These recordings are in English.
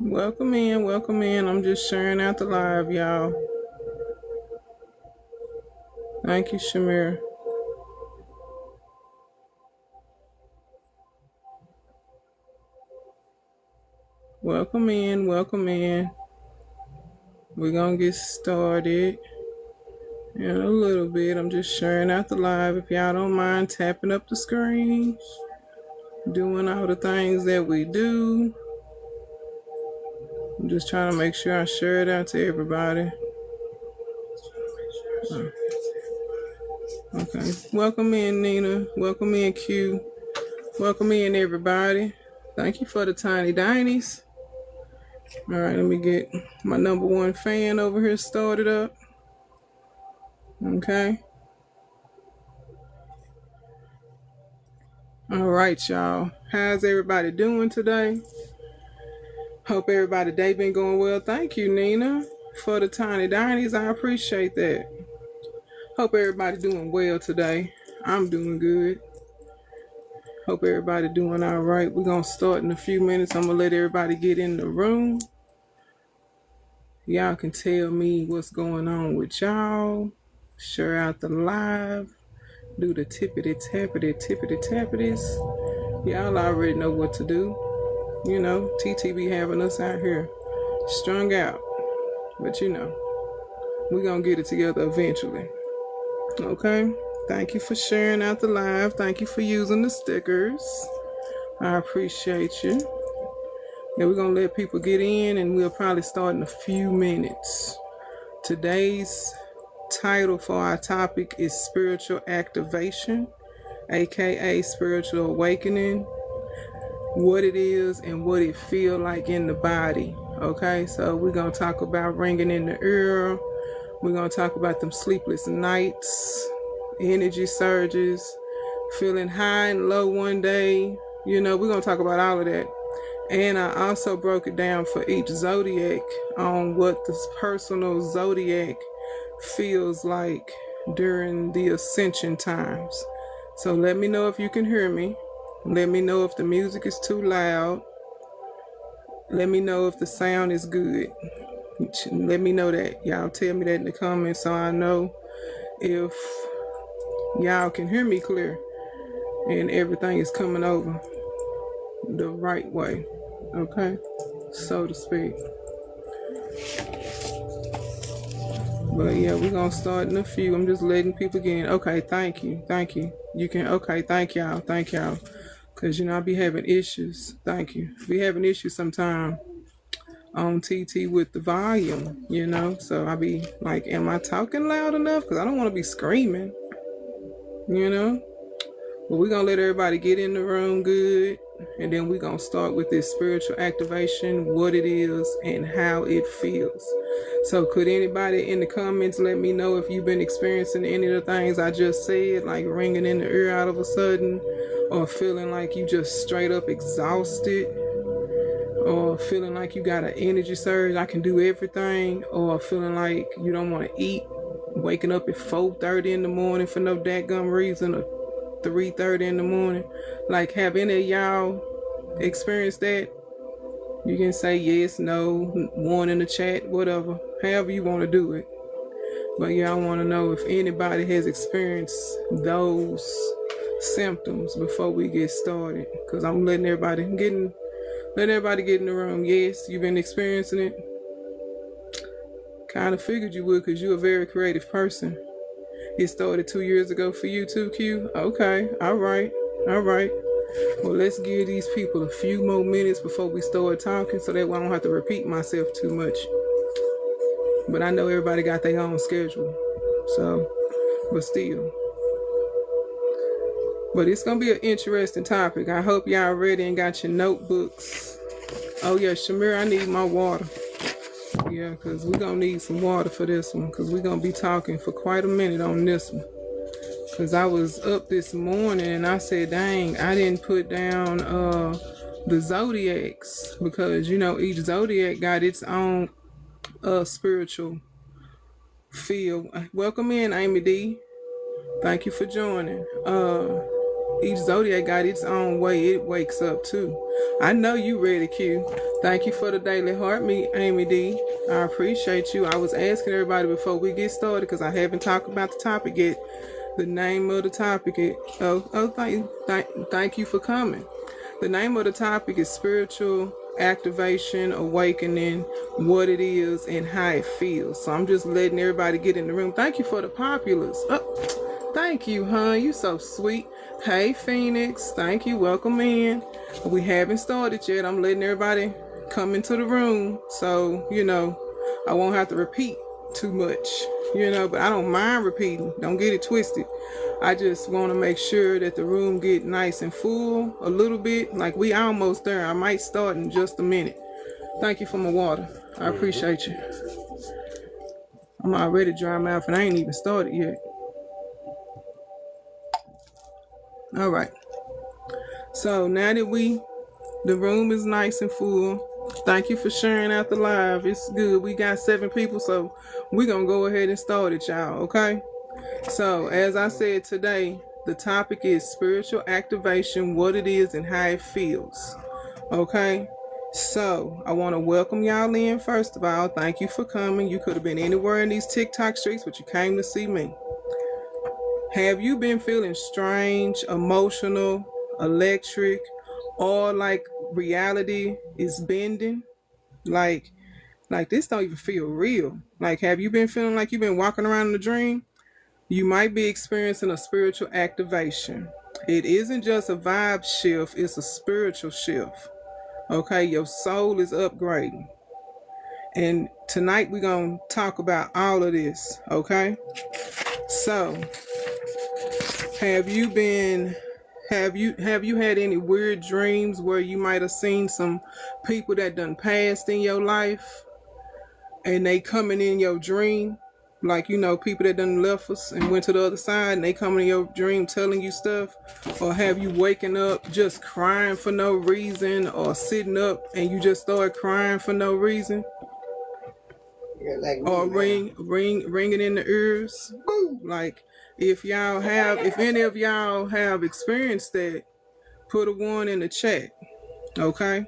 Welcome in, welcome in. I'm just sharing out the live, y'all. Thank you, Shamir. Welcome in, welcome in. We're gonna get started in a little bit. I'm just sharing out the live. If y'all don't mind tapping up the screens, doing all the things that we do. I'm just trying to make sure I share it out to everybody. Okay. Welcome in, Nina. Welcome in, Q. Welcome in, everybody. Thank you for the tiny dinies. All right, let me get my number one fan over here started up. Okay. All right, y'all. How's everybody doing today? Hope everybody day been going well. Thank you, Nina, for the tiny dinies. I appreciate that. Hope everybody doing well today. I'm doing good. Hope everybody doing all right. We're going to start in a few minutes. I'm going to let everybody get in the room. Y'all can tell me what's going on with y'all. Share out the live. Do the tippity-tappities. Y'all already know what to do. You know, TT be having us out here strung out. But you know, we're going to get it together eventually. Okay? Thank you for sharing out the live. Thank you for using the stickers. I appreciate you. And we're going to let people get in, and we'll probably start in a few minutes. Today's title for our topic is spiritual activation, aka spiritual awakening, what it is and what it feel like in the body. Okay, so we're going to talk about ringing in the ear. We're going to talk about them sleepless nights, energy surges, feeling high and low one day. You know, we're going to talk about all of that. And I also broke it down for each zodiac on what this personal zodiac feels like during the ascension times. So let me know if you can hear me. Let me know if the music is too loud. Let me know if the sound is good. Let me know that. Y'all tell me that in the comments so I know if y'all can hear me clear and everything is coming over the right way. Okay? So to speak. But yeah, we're going to start in a few. I'm just letting people get in. Okay, thank you. Thank you. You can, okay, thank y'all. Thank y'all. Because, you know, I be having issues. Thank you. Be having issues sometime on TT with the volume, you know. So I be like, am I talking loud enough? Because I don't want to be screaming, you know. But we're going to let everybody get in the room good. And then we're going to start with this spiritual activation, what it is and how it feels. So could anybody in the comments let me know if you've been experiencing any of the things I just said, like ringing in the ear out of a sudden, or feeling like you just straight up exhausted, or feeling like you got an energy surge, I can do everything, or feeling like you don't want to eat, waking up at 4:30 in the morning for no dadgum reason, or 3:30 in the morning. Like, have any of y'all experienced that? You can say yes, no, one in the chat, whatever, however you want to do it. But yeah, I want to know if anybody has experienced those symptoms before we get started, because I'm letting everybody get in the room. Yes, you've been experiencing it. Kind of figured you would, because you're a very creative person. It started 2 years ago for you too, Q. Okay, all right. Well, let's give these people a few more minutes before we start talking, so that way I don't have to repeat myself too much. But I know everybody got their own schedule, so, but still. But it's going to be an interesting topic. I hope y'all ready and got your notebooks. Oh yeah, Shamir, I need my water. Yeah, because we're going to need some water for this one, because we're going to be talking for quite a minute on this one. Because I was up this morning and I said, dang, I didn't put down the zodiacs, because, you know, each zodiac got its own spiritual feel. Welcome in, Amy D. Thank you for joining. each zodiac got its own way it wakes up too. I know you ready, Q. Thank you for the daily heart meet, Amy D. I appreciate you. I was asking everybody before we get started because I haven't talked about the topic yet. The name of the topic is thank you for coming. The name of the topic is spiritual activation, awakening, what it is and how it feels. So I'm just letting everybody get in the room. Thank you for the populace. Oh, thank you, hon. You so sweet. Hey, Phoenix. Thank you. Welcome in. We haven't started yet. I'm letting everybody come into the room. So, I won't have to repeat too much, but I don't mind repeating. Don't get it twisted. I just want to make sure that the room get nice and full a little bit. Like we almost there. I might start in just a minute. Thank you for my water. I appreciate you. I'm already dry mouth and I ain't even started yet. All right. So now that the room is nice and full. Thank you for sharing out the live. It's good. We got 7 people, so we're going to go ahead and start it, y'all, okay? So, as I said today, the topic is spiritual activation, what it is and how it feels, okay? So, I want to welcome y'all in, first of all. Thank you for coming. You could have been anywhere in these TikTok streets, but you came to see me. Have you been feeling strange, emotional, electric, or like reality is bending? Like this don't even feel real. Like, have you been feeling like you've been walking around in a dream? You might be experiencing a spiritual activation. It isn't just a vibe shift, it's a spiritual shift. Okay, your soul is upgrading. And tonight we're going to talk about all of this, okay? So, have you had any weird dreams where you might have seen some people that done passed in your life and they coming in your dream? Like, people that done left us and went to the other side and they come in your dream telling you stuff? Or have you waking up just crying for no reason, or sitting up and you just start crying for no reason? Or ringing in the ears? Like, if any of y'all have experienced that, put a 1 in the chat, okay?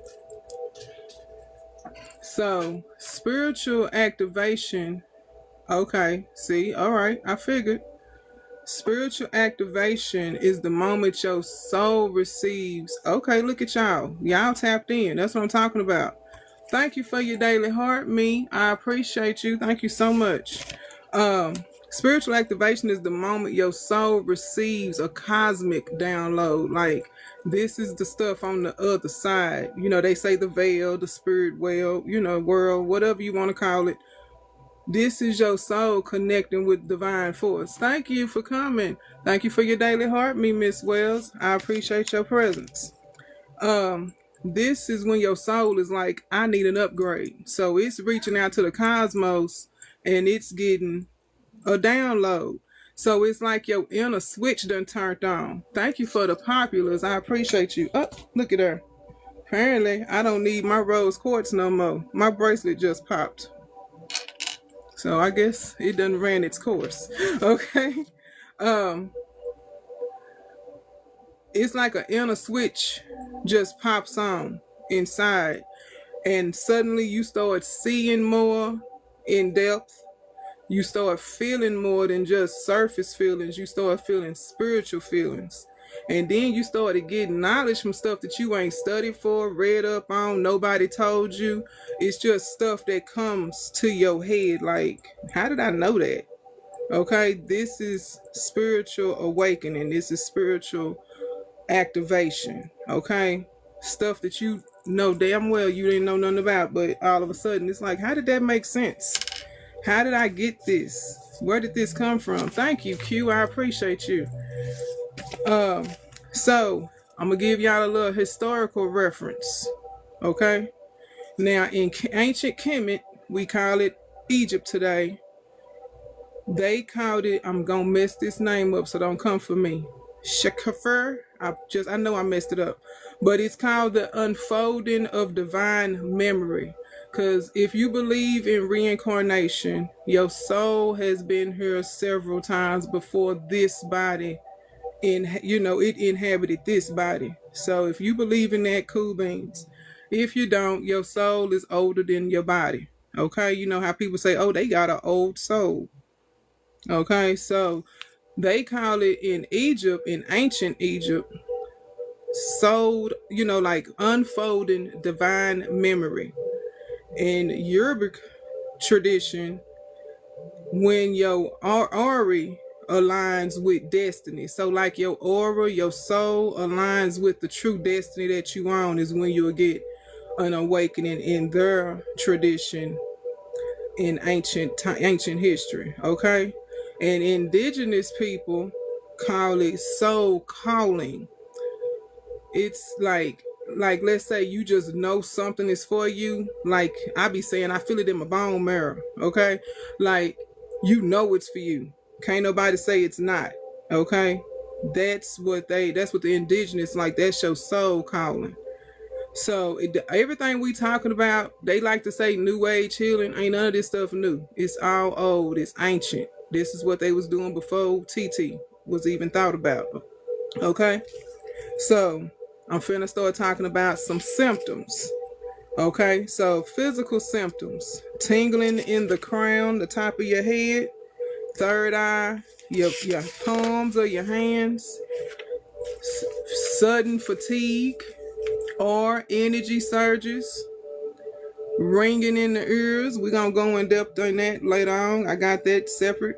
So, spiritual activation, okay, see, all right, I figured. Spiritual activation is the moment your soul receives, okay, look at y'all tapped in, that's what I'm talking about. Thank you for your daily heart, me. I appreciate you. Thank you so much. Spiritual activation is the moment your soul receives a cosmic download. Like, this is the stuff on the other side. They say the veil, the spirit well, world, whatever you want to call it. This is your soul connecting with divine force. Thank you for coming. Thank you for your daily heart, me, Miss Wells. I appreciate your presence. This is when your soul is like, I need an upgrade. So it's reaching out to the cosmos and it's getting a download. So it's like your inner switch done turned on. Thank you for the populace. I appreciate you. Oh, look at her. Apparently, I don't need my rose quartz no more. My bracelet just popped. So I guess it done ran its course. Okay. It's like an inner switch just pops on inside, and suddenly you start seeing more in depth. You start feeling more than just surface feelings. You start feeling spiritual feelings. And then you started getting knowledge from stuff that you ain't studied for, read up on, nobody told you. It's just stuff that comes to your head like, how did I know that? Okay, this is spiritual awakening. This is spiritual activation, okay? Stuff that you know damn well you didn't know nothing about, but all of a sudden it's like, how did that make sense? How did I get this? Where did this come from? Thank you, Q. I appreciate you. So I'm gonna give y'all a little historical reference, okay? Now, in ancient Kemet, we call it Egypt today. They called it, I'm gonna mess this name up, so don't come for me. Shakafer. I know I messed it up, but it's called the unfolding of divine memory. Because if you believe in reincarnation, your soul has been here several times before this body it inhabited this body. So if you believe in that, cool beans. If you don't, your soul is older than your body. Okay, you know how people say, oh, they got an old soul. Okay, so they call it in Egypt, in ancient Egypt, soul, like unfolding divine memory. In Yoruba tradition, when your aura aligns with destiny. So like your aura, your soul aligns with the true destiny that you own is when you'll get an awakening in their tradition in ancient history. Okay. And indigenous people call it soul calling. It's like let's say you just know something is for you. Like I be saying, I feel it in my bone marrow. Okay. Like it's for you. Can't nobody say it's not. Okay. That's what the indigenous, like, that's your soul calling. So everything we talking about, they like to say new age healing. Ain't none of this stuff new. It's all old. It's ancient. This is what they was doing before TT was even thought about. Okay. So I'm finna start talking about some symptoms. Okay. So physical symptoms: tingling in the crown, the top of your head, third eye, your palms or your hands, sudden fatigue or energy surges, ringing in the ears. We're gonna go in depth on that later on. I got that separate.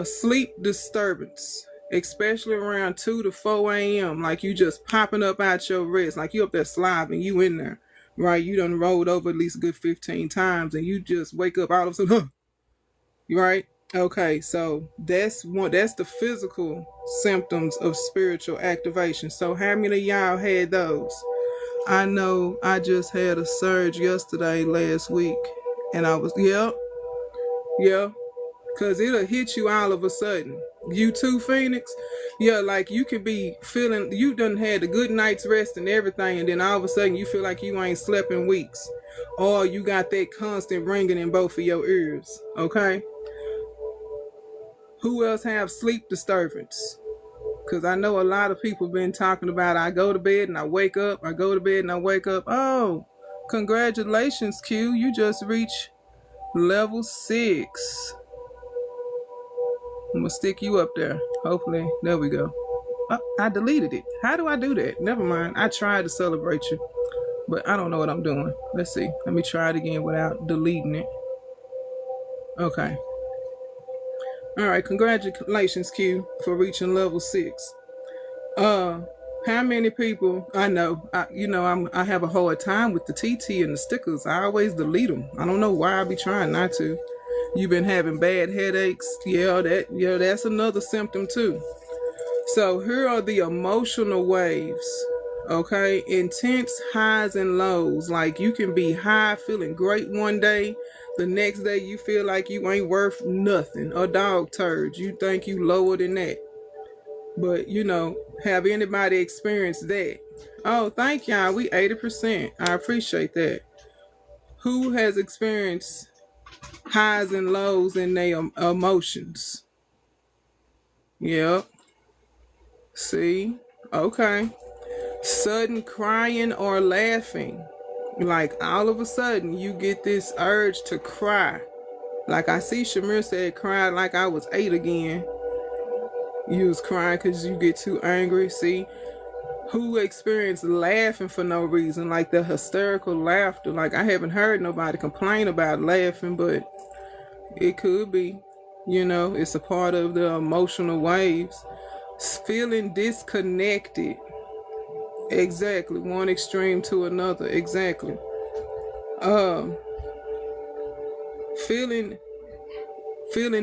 Sleep disturbance, especially around 2 to 4 a.m. Like you just popping up out your rest, like you up there slobbing, you in there, right? You done rolled over at least a good 15 times, and you just wake up all of a sudden, huh? Right? Okay, so that's the physical symptoms of spiritual activation. So how many of y'all had those? I know I just had a surge last week, and I was, yeah, because it'll hit you all of a sudden. You too, Phoenix? Yeah, like you could be feeling, you done had a good night's rest and everything, and then all of a sudden you feel like you ain't slept in weeks. Or you got that constant ringing in both of your ears, okay? Who else have sleep disturbance? Because I know a lot of people been talking about, I go to bed and I wake up, I go to bed and I wake up. Oh, congratulations, Q. You just reached level 6. I'm going to stick you up there. Hopefully. There we go. Oh, I deleted it. How do I do that? Never mind. I tried to celebrate you, but I don't know what I'm doing. Let's see. Let me try it again without deleting it. Okay. All right. Congratulations, Q, for reaching level 6. How many people I know? I have a hard time with the TT and the stickers. I always delete them. I don't know why I be trying not to. You've been having bad headaches. That's another symptom too. So here are the emotional waves. Okay, intense highs and lows. Like you can be high, feeling great one day. The next day you feel like you ain't worth nothing. A dog turd. You think you lower than that. But have anybody experienced that? Oh, thank y'all. We 80%. I appreciate that. Who has experienced highs and lows in their emotions? Yep. See? Okay. Sudden crying or laughing. Like all of a sudden you get this urge to cry. Like I see Shamir said, cried like I was 8 again. You was crying because you get too angry. See? Who experienced laughing for no reason, like the hysterical laughter? Like I haven't heard nobody complain about laughing, but it could be, it's a part of the emotional waves. Feeling disconnected. Exactly. One extreme to another. Exactly. Feeling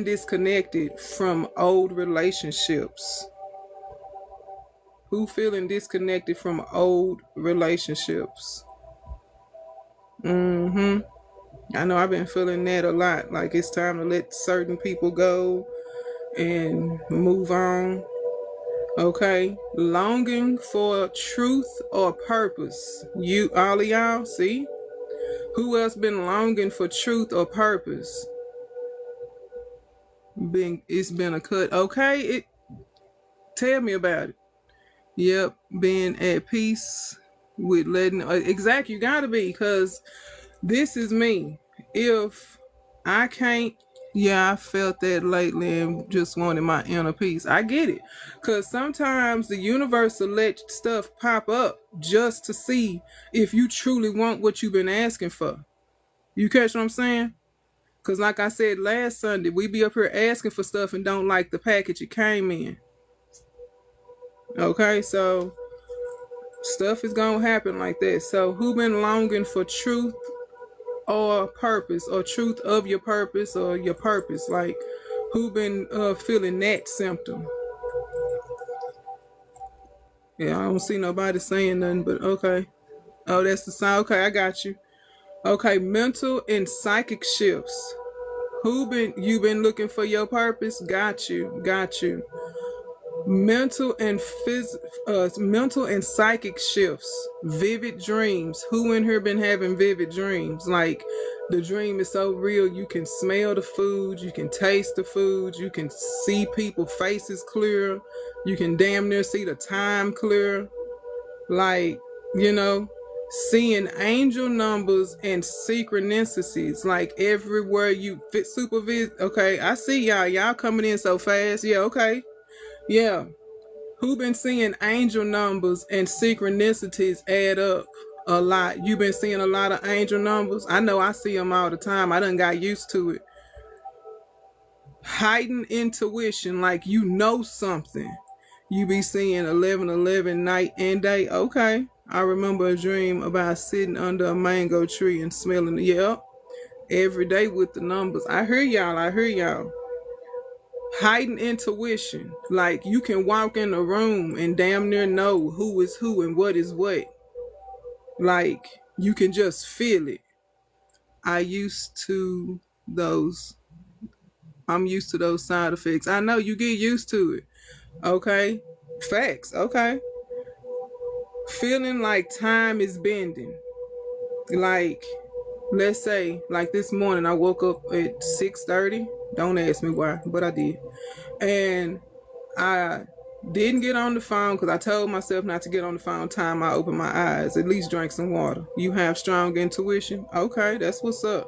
disconnected from old relationships. Who feeling disconnected from old relationships? I know I've been feeling that a lot. Like it's time to let certain people go and move on. Okay. Longing for truth or purpose. All of y'all, see? Who else been longing for truth or purpose? It's been a cut. Okay. Tell me about it. Yep, being at peace with letting exactly, you gotta be, because this is me. If I can't, yeah, I felt that lately and just wanted my inner peace. I get it. Because sometimes the universe will let stuff pop up just to see if you truly want what you've been asking for. You catch what I'm saying? Because like I said last Sunday, we be up here asking for stuff and don't like the package it came in. Okay, so stuff is gonna happen like that. So who been longing for truth or purpose, or truth of your purpose, or your purpose? Like who been feeling that symptom? Yeah, I don't see nobody saying nothing, but okay. Oh, that's the sign. Okay, I got you. Okay, mental and psychic shifts. You been looking for your purpose? Got you, got you. Mental and psychic shifts, vivid dreams. Who in here been having vivid dreams? Like the dream is so real, you can smell the food, you can taste the food, you can see people faces clear, you can damn near see the time clear. Like, you know, seeing angel numbers and synchronicities, like everywhere you fit supervise. Okay, I see y'all coming in so fast. Yeah, okay. Yeah. Who been seeing angel numbers and synchronicities add up a lot? You been seeing a lot of angel numbers? I know I see them all the time. I done got used to it. Heightened intuition, like you know something. You be seeing 11:11 night and day. Okay. I remember a dream about sitting under a mango tree and smelling it. Yep. Every day with the numbers. I hear y'all. Heightened intuition, like you can walk in a room and damn near know who is who and what is what. Like you can just feel it. I'm used to those side effects. I know you get used to it. Okay. Facts. Okay. Feeling like time is bending. Like, let's say, like this morning I woke up at 6:30. Don't ask me why, but I did. And I didn't get on the phone because I told myself not to get on the phone time I opened my eyes. At least drink some water. You have strong intuition? Okay, that's what's up.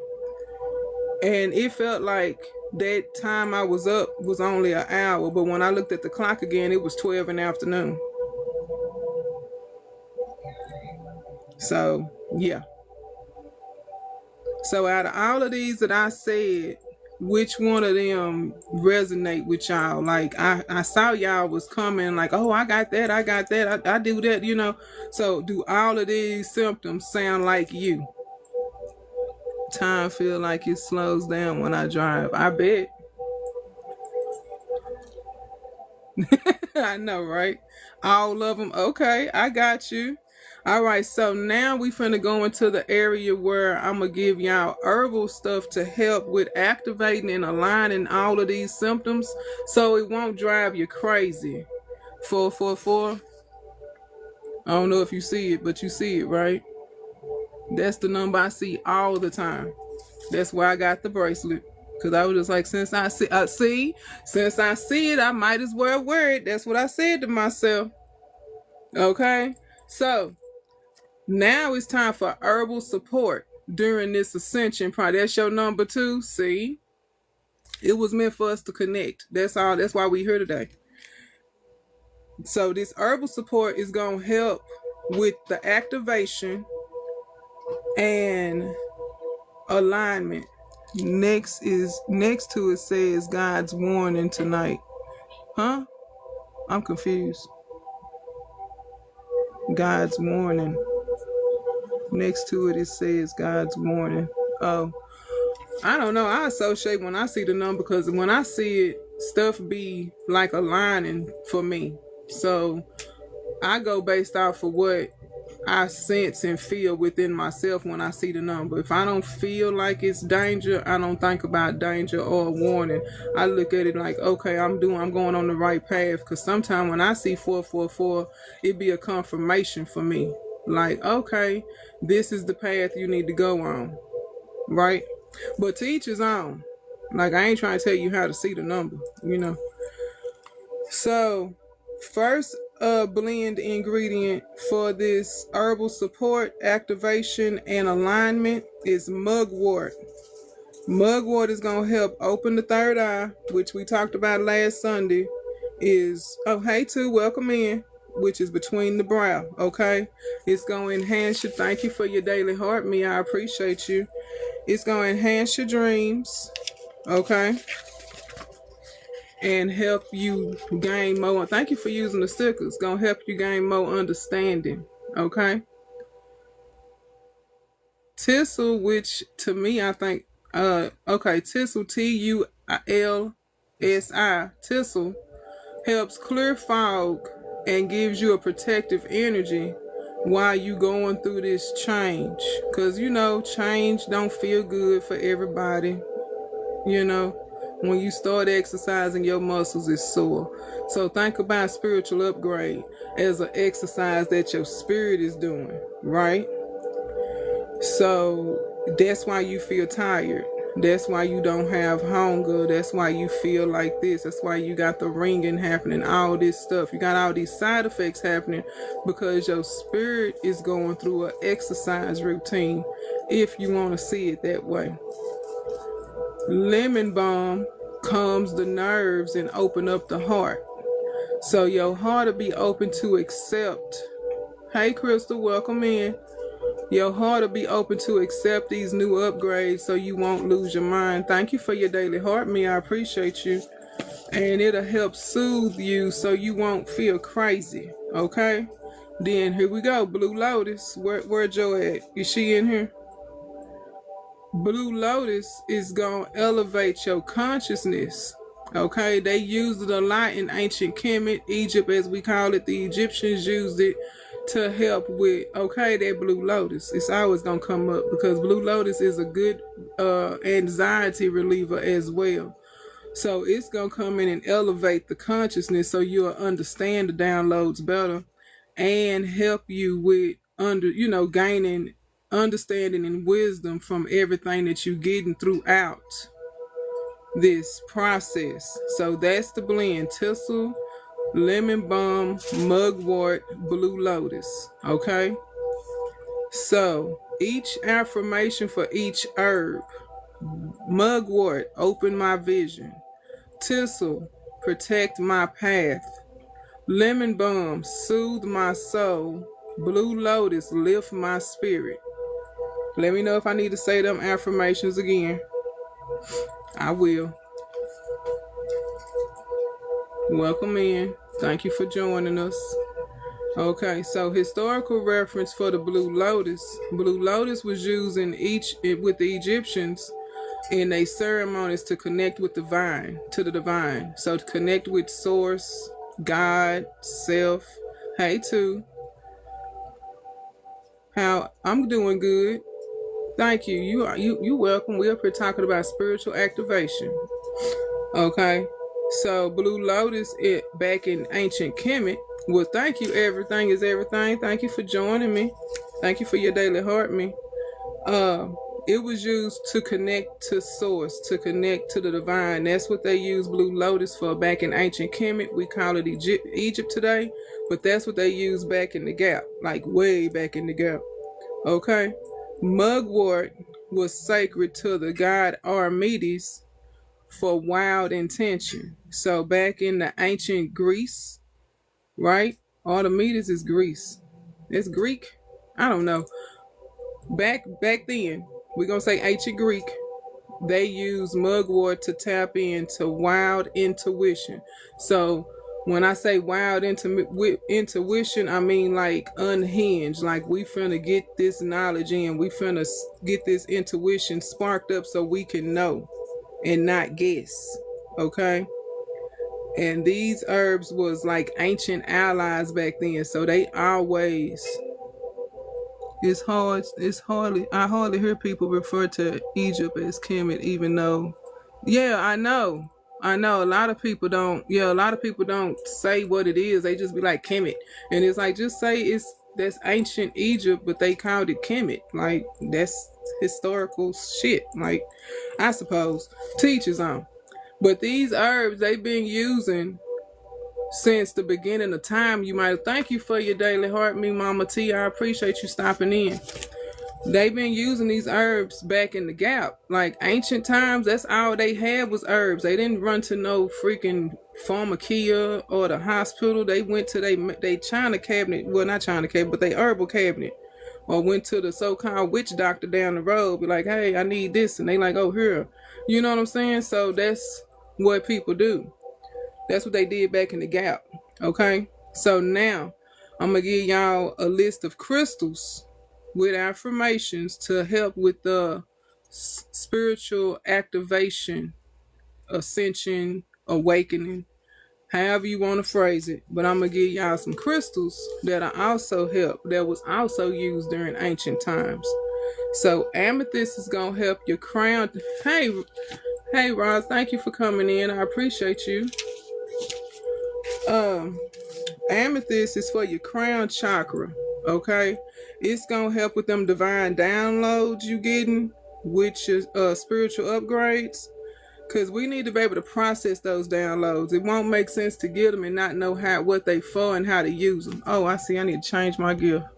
And it felt like that time I was up was only an hour, but when I looked at the clock again, it was 12 in the afternoon. So, yeah. So out of all of these that I said, which one of them resonate with y'all? Like I saw y'all was coming like, oh, I got that, I do that, you know. So do all of these symptoms sound like you? Time feel like it slows down when I drive. I bet. I know, right? All of them. Okay, I got you. All right, so now we finna go into the area where I'm gonna give y'all herbal stuff to help with activating and aligning all of these symptoms so it won't drive you crazy. 444. I don't know if you see it, but you see it, right? That's the number I see all the time. That's why I got the bracelet. Because I was just like, since I see it, I might as well wear it. That's what I said to myself. Okay? So, now it's time for herbal support during this ascension part. That's your number 2. See? It was meant for us to connect. That's all. That's why we're here today. So this herbal support is going to help with the activation and alignment. Next to it says God's warning tonight. Huh? I'm confused. God's warning. Next to it says God's warning. Oh, I don't know. I associate when I see the number, because when I see it, stuff be like aligning for me. So I go based off of what I sense and feel within myself when I see the number. If I don't feel like it's danger, I don't think about danger or warning. I look at it like, okay, I'm going on the right path. Because sometimes when I see 444, it be a confirmation for me. Like, okay, this is the path you need to go on. Right? But to each his own. Like, I ain't trying to tell you how to see the number, you know. So First blend ingredient for this herbal support, activation, and alignment is mugwort. Mugwort is going to help open the third eye, which we talked about last Sunday. Oh, hey, too, welcome in, which is between the brow, okay? It's going to enhance you. Thank you for your daily heart, me. I appreciate you. It's going to enhance your dreams, okay? And help you gain more. Thank you for using the stickers. Gonna help you gain more understanding. Okay. Tissel, which to me I think tissel, TULSI, tissel helps clear fog and gives you a protective energy while you going through this change. Cause change don't feel good for everybody. When you start exercising, your muscles is sore. So think about spiritual upgrade as an exercise that your spirit is doing, right? So that's why you feel tired. That's why you don't have hunger. That's why you feel like this. That's why you got the ringing happening, all this stuff. You got all these side effects happening because your spirit is going through an exercise routine, if you want to see it that way. Lemon balm calms the nerves and open up the heart. So your heart will be open to accept. Hey, Crystal, welcome in. Your heart will be open to accept these new upgrades so you won't lose your mind. Thank you for your daily heart, me. I appreciate you. And it'll help soothe you so you won't feel crazy, okay? Then here we go. Blue Lotus. Where Joe at? Is she in here? Blue Lotus is going to elevate your consciousness. Okay, they used it a lot in ancient Kemet, Egypt as we call it. The Egyptians used it to help with, that Blue Lotus. It's always going to come up because Blue Lotus is a good anxiety reliever as well. So it's going to come in and elevate the consciousness so you'll understand the downloads better and help you with gaining understanding and wisdom from everything that you're getting throughout this process. So that's the blend: tissel, lemon balm, mugwort, blue lotus. Okay, so each affirmation for each herb: mugwort, open my vision; tissel, protect my path; lemon balm, soothe my soul; blue lotus, lift my spirit. Let me know if I need to say them affirmations again. I will. Welcome in. Thank you for joining us. Okay, so historical reference for the blue lotus. Blue lotus was used with the Egyptians in their ceremonies to connect with to the divine. So to connect with source, God, self. Hey, too. How I'm doing good. Thank you. You welcome. We're up here talking about spiritual activation. Okay. So Blue Lotus, back in ancient Kemet. Well, thank you. Everything is everything. Thank you for joining me. Thank you for your daily heart, me. It was used to connect to source, to connect to the divine. That's what they used Blue Lotus for back in ancient Kemet. We call it Egypt today, but that's what they used back in the gap, like way back in the gap. Okay. Mugwort was sacred to the god Artemis for wild intention. So back in the ancient Greece, right? Artemis is Greece. It's Greek? I don't know. Back then, we're going to say ancient Greek, they used mugwort to tap into wild intuition. So when I say wild intuition, I mean like unhinged. Like we finna get this knowledge in. We finna get this intuition sparked up so we can know and not guess. Okay? And these herbs was like ancient allies back then. So they always... I hardly hear people refer to Egypt as Kemet, even though... Yeah, I know. A lot of people don't say what it is. They just be like Kemet. And it's like, just say that's ancient Egypt, but they called it Kemet. Like, that's historical shit. Like, I suppose. Teachers on. But these herbs they've been using since the beginning of time. You might thank you for your daily heart, me Mama T. I appreciate you stopping in. They've been using these herbs back in the gap. Like ancient times, that's all they had was herbs. They didn't run to no freaking pharmacia or the hospital. They went to they China cabinet. Well, not China cabinet, but they herbal cabinet. Or went to the so-called witch doctor down the road. Be like, hey, I need this. And they like, oh, here. You know what I'm saying? So that's what people do. That's what they did back in the gap. Okay? So now, I'm going to give y'all a list of crystals with affirmations to help with the spiritual activation, ascension, awakening, however you want to phrase it. But I'm going to give y'all some crystals that are also help, that was also used during ancient times. So amethyst is going to help your crown. Hey, Roz, thank you for coming in. I appreciate you. Amethyst is for your crown chakra, okay? It's going to help with them divine downloads you getting, with your spiritual upgrades, because we need to be able to process those downloads. It won't make sense to get them and not know what they for and how to use them. Oh, I see. I need to change my gear.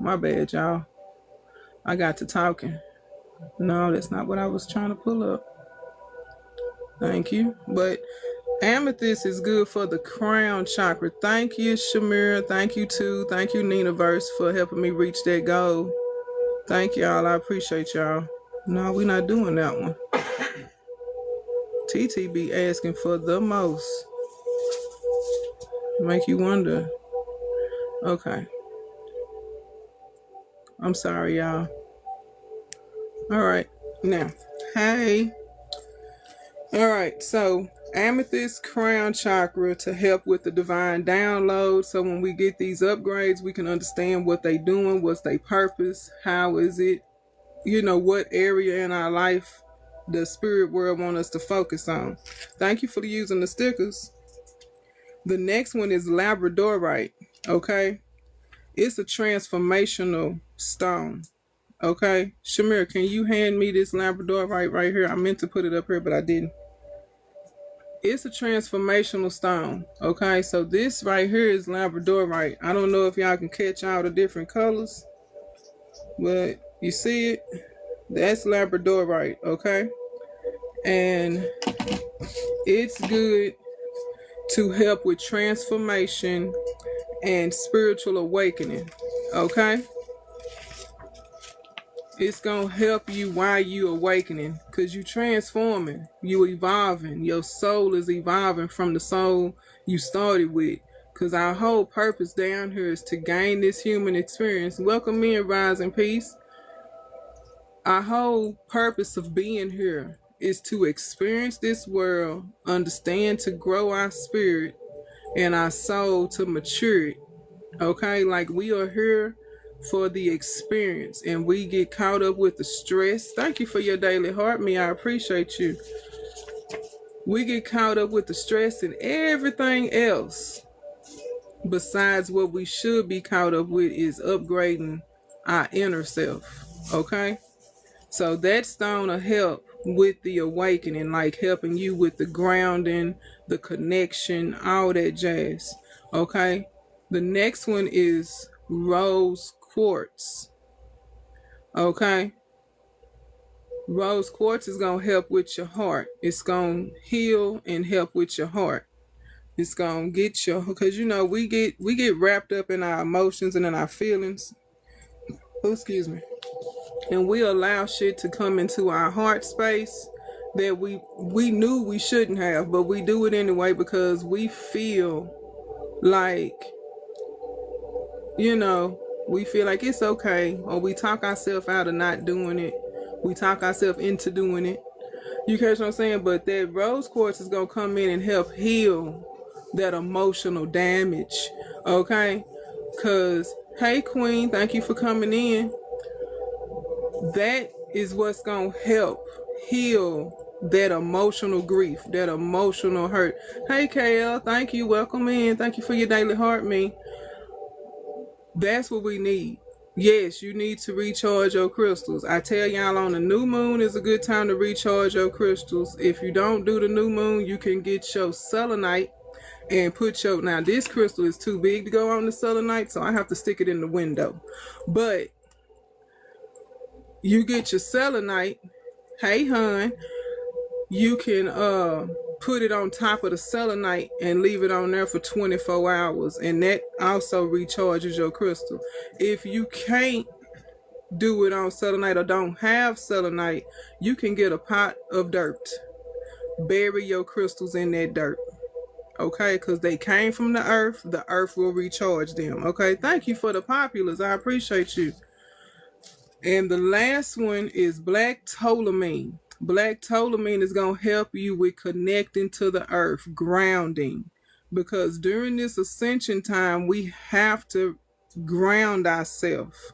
My bad, y'all. I got to talking. No, that's not what I was trying to pull up. Thank you. But amethyst is good for the crown chakra. Thank you, Shamira. Thank you, too. Thank you, Ninaverse, for helping me reach that goal. Thank y'all. I appreciate y'all. No, we're not doing that one. TT be asking for the most. Make you wonder. Okay. I'm sorry, y'all. All right. Now, hey. All right. So, amethyst crown chakra to help with the divine download. So when we get these upgrades, we can understand what they doing, what's their purpose, how is it, what area in our life the spirit world want us to focus on. Thank you for using the stickers. The next one is labradorite, okay? It's a transformational stone, okay? Shamir, can you hand me this labradorite right here? I meant to put it up here, but I didn't. It's a transformational stone, okay? So this right here is labradorite. I don't know if y'all can catch all the different colors, but you see it? That's labradorite, okay? And it's good to help with transformation and spiritual awakening, okay? It's going to help you while you awakening, because you transforming, you evolving. Your soul is evolving from the soul you started with, because our whole purpose down here is to gain this human experience. Welcome in, Rise in Peace. Our whole purpose of being here is to experience this world, understand, to grow our spirit and our soul, to mature it. Okay, like we are here for the experience, and we get caught up with the stress. Thank you for your daily heart, me. I appreciate you. We get caught up with the stress and everything else besides what we should be caught up with is upgrading our inner self. Okay, so that stone will help with the awakening, like helping you with the grounding, the connection, all that jazz. Okay, the next one is rose quartz. Okay, rose quartz is going to help with your heart. It's going to heal and help with your heart. It's going to get your, because we get wrapped up in our emotions and in our feelings. Oh, excuse me. And we allow shit to come into our heart space that we knew we shouldn't have, but we do it anyway because we feel like, we feel like it's okay, or we talk ourselves out of not doing it. We talk ourselves into doing it. You catch what I'm saying? But that rose quartz is going to come in and help heal that emotional damage. Okay? Because, hey, Queen, thank you for coming in. That is what's going to help heal that emotional grief, that emotional hurt. Hey, KL, thank you. Welcome in. Thank you for your daily heart, me. That's what we need. Yes, you need to recharge your crystals. I tell y'all, on the new moon is a good time to recharge your crystals. If you don't do the new moon, you can get your selenite. and put your, now this crystal is too big to go on the selenite, so I have to stick it in the window. But you get your selenite, hey hun, you can put it on top of the selenite and leave it on there for 24 hours, and that also recharges your crystal. If you can't do it on selenite or don't have selenite, you can get a pot of dirt, bury your crystals in that dirt, okay, because they came from the earth will recharge them. Okay, thank you for the populars, I appreciate you. And the last one is black tourmaline. Black tourmaline is going to help you with connecting to the earth, grounding, because during this ascension time we have to ground ourselves.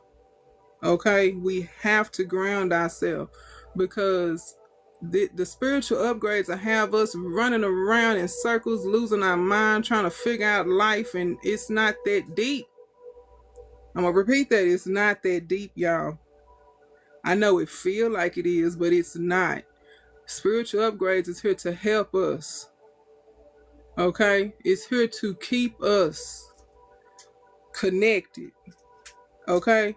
Okay, we have to ground ourselves, because the spiritual upgrades will have us running around in circles, losing our mind, trying to figure out life, and it's not that deep. I'm gonna repeat that. It's not that deep, y'all. I know it feel like it is, but it's not. Spiritual upgrades is here to help us. Okay, it's here to keep us connected. Okay,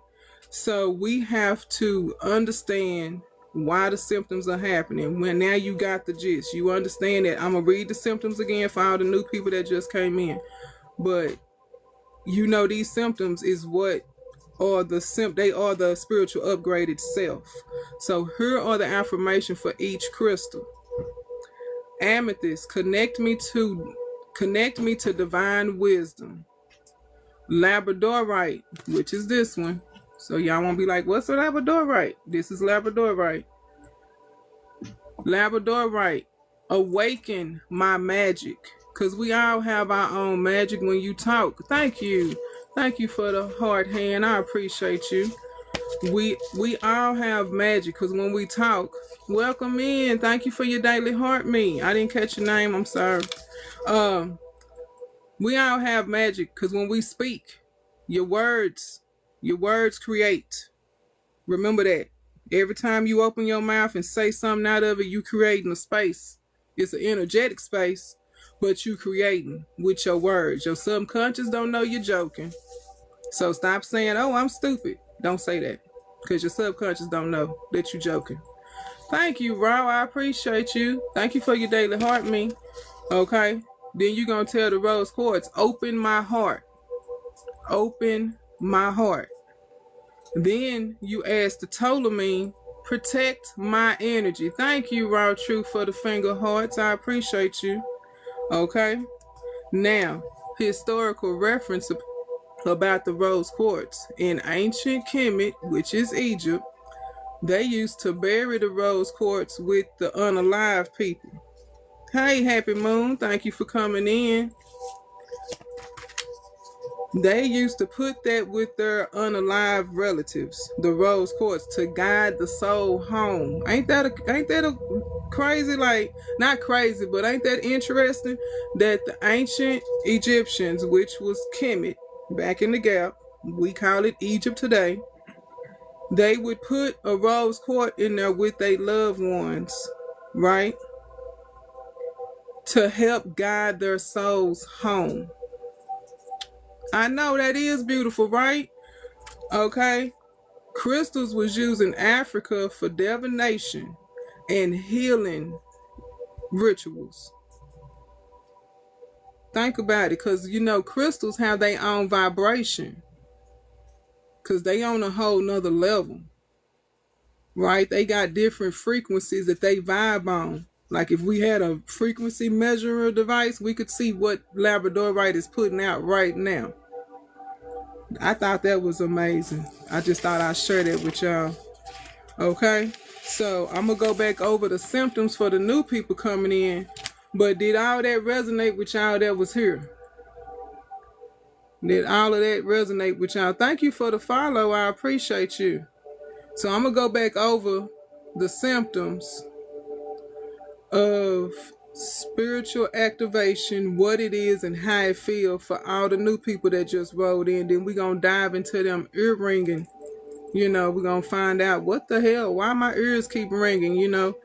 so we have to understand why the symptoms are happening. When now you got the gist, you understand that. I'm gonna read the symptoms again for all the new people that just came in, but you know these symptoms is what are they are the spiritual upgrade itself. So here are the affirmations for each crystal. Amethyst, connect me to divine wisdom. Labradorite, which is this one. So y'all won't be like, what's a labradorite? This is labradorite. Labradorite, awaken my magic. Because we all have our own magic when you talk. Thank you. Thank you for the heart hand. I appreciate you. We all have magic, because when we talk, welcome in. Thank you for your daily heart me. I didn't catch your name. I'm sorry. We all have magic, because when we speak, your words create. Remember that. Every time you open your mouth and say something out of it, you creating a space. It's an energetic space, but you creating with your words. Your subconscious don't know you're joking. So stop saying, oh, I'm stupid. Don't say that, because your subconscious don't know that you're joking. Thank you, Raw. I appreciate you. Thank you for your daily heart me. Okay. Then you're going to tell the rose quartz, open my heart. Open my heart. Then you ask the tourmaline, protect my energy. Thank you, Raw Truth, for the finger hearts. I appreciate you. Okay. Now, historical reference about the rose quartz. In ancient Kemet, which is Egypt, they used to bury the rose quartz with the unalive people. Hey, Happy Moon, thank you for coming in. They used to put that with their unalive relatives, the rose quartz, to guide the soul home. Ain't that a crazy, like, not crazy, but ain't that interesting that the ancient Egyptians, which was Kemet, back in the gap, we call it Egypt today, they would put a rose quartz in there with their loved ones, right? To help guide their souls home. I know that is beautiful, right? Okay. Crystals was used in Africa for divination and healing rituals. Think about it, because you know crystals have their own vibration, because they on a whole nother level, right? They got different frequencies that they vibe on. Like if we had a frequency measurer device, we could see what labradorite is putting out right now. I thought that was amazing. I just thought I'd share that with y'all. Okay, so I'm gonna go back over the symptoms for the new people coming in. But did all that resonate with y'all that was here? Did all of that resonate with y'all? Thank you for the follow. I appreciate you. So I'm gonna go back over the symptoms of spiritual activation, what it is and how it feels for all the new people that just rolled in. Then we're gonna dive into them ear ringing. You know, we're gonna find out what the hell, why my ears keep ringing, you know,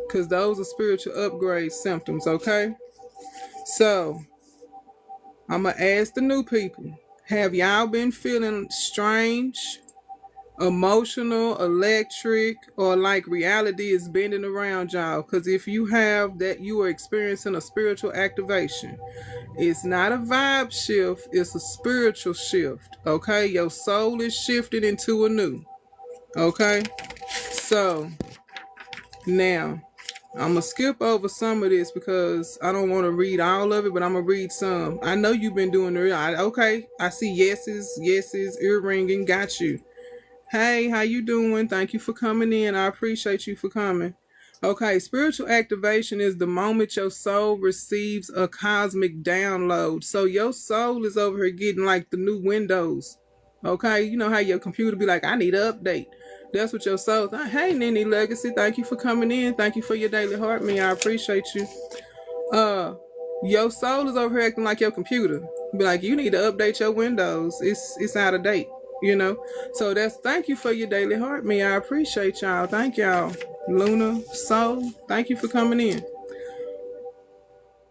because those are spiritual upgrade symptoms. Okay, so I'm going to ask the new people, have y'all been feeling strange, emotional, electric, or like reality is bending around y'all? Because if you have that, you are experiencing a spiritual activation. It's not a vibe shift, it's a spiritual shift. Okay, your soul is shifted into a new. Okay, so now I'm gonna skip over some of this because I don't want to read all of it, but I'm gonna read some. I know you've been doing the okay. I see yeses, ear ringing. Got you. Hey, how you doing? Thank you for coming in. I appreciate you for coming. Okay, spiritual activation is the moment your soul receives a cosmic download. So your soul is over here getting like the new Windows. Okay, you know how your computer be like, I need an update. That's what your soul. Hey, Nene Legacy, thank you for coming in. Thank you for your daily heart, me. I appreciate you. Your soul is over here acting like your computer. Be like, you need to update your Windows. It's out of date. You know, so that's thank you for your daily heart, me. I appreciate y'all. Thank y'all, Luna Soul. Thank you for coming in.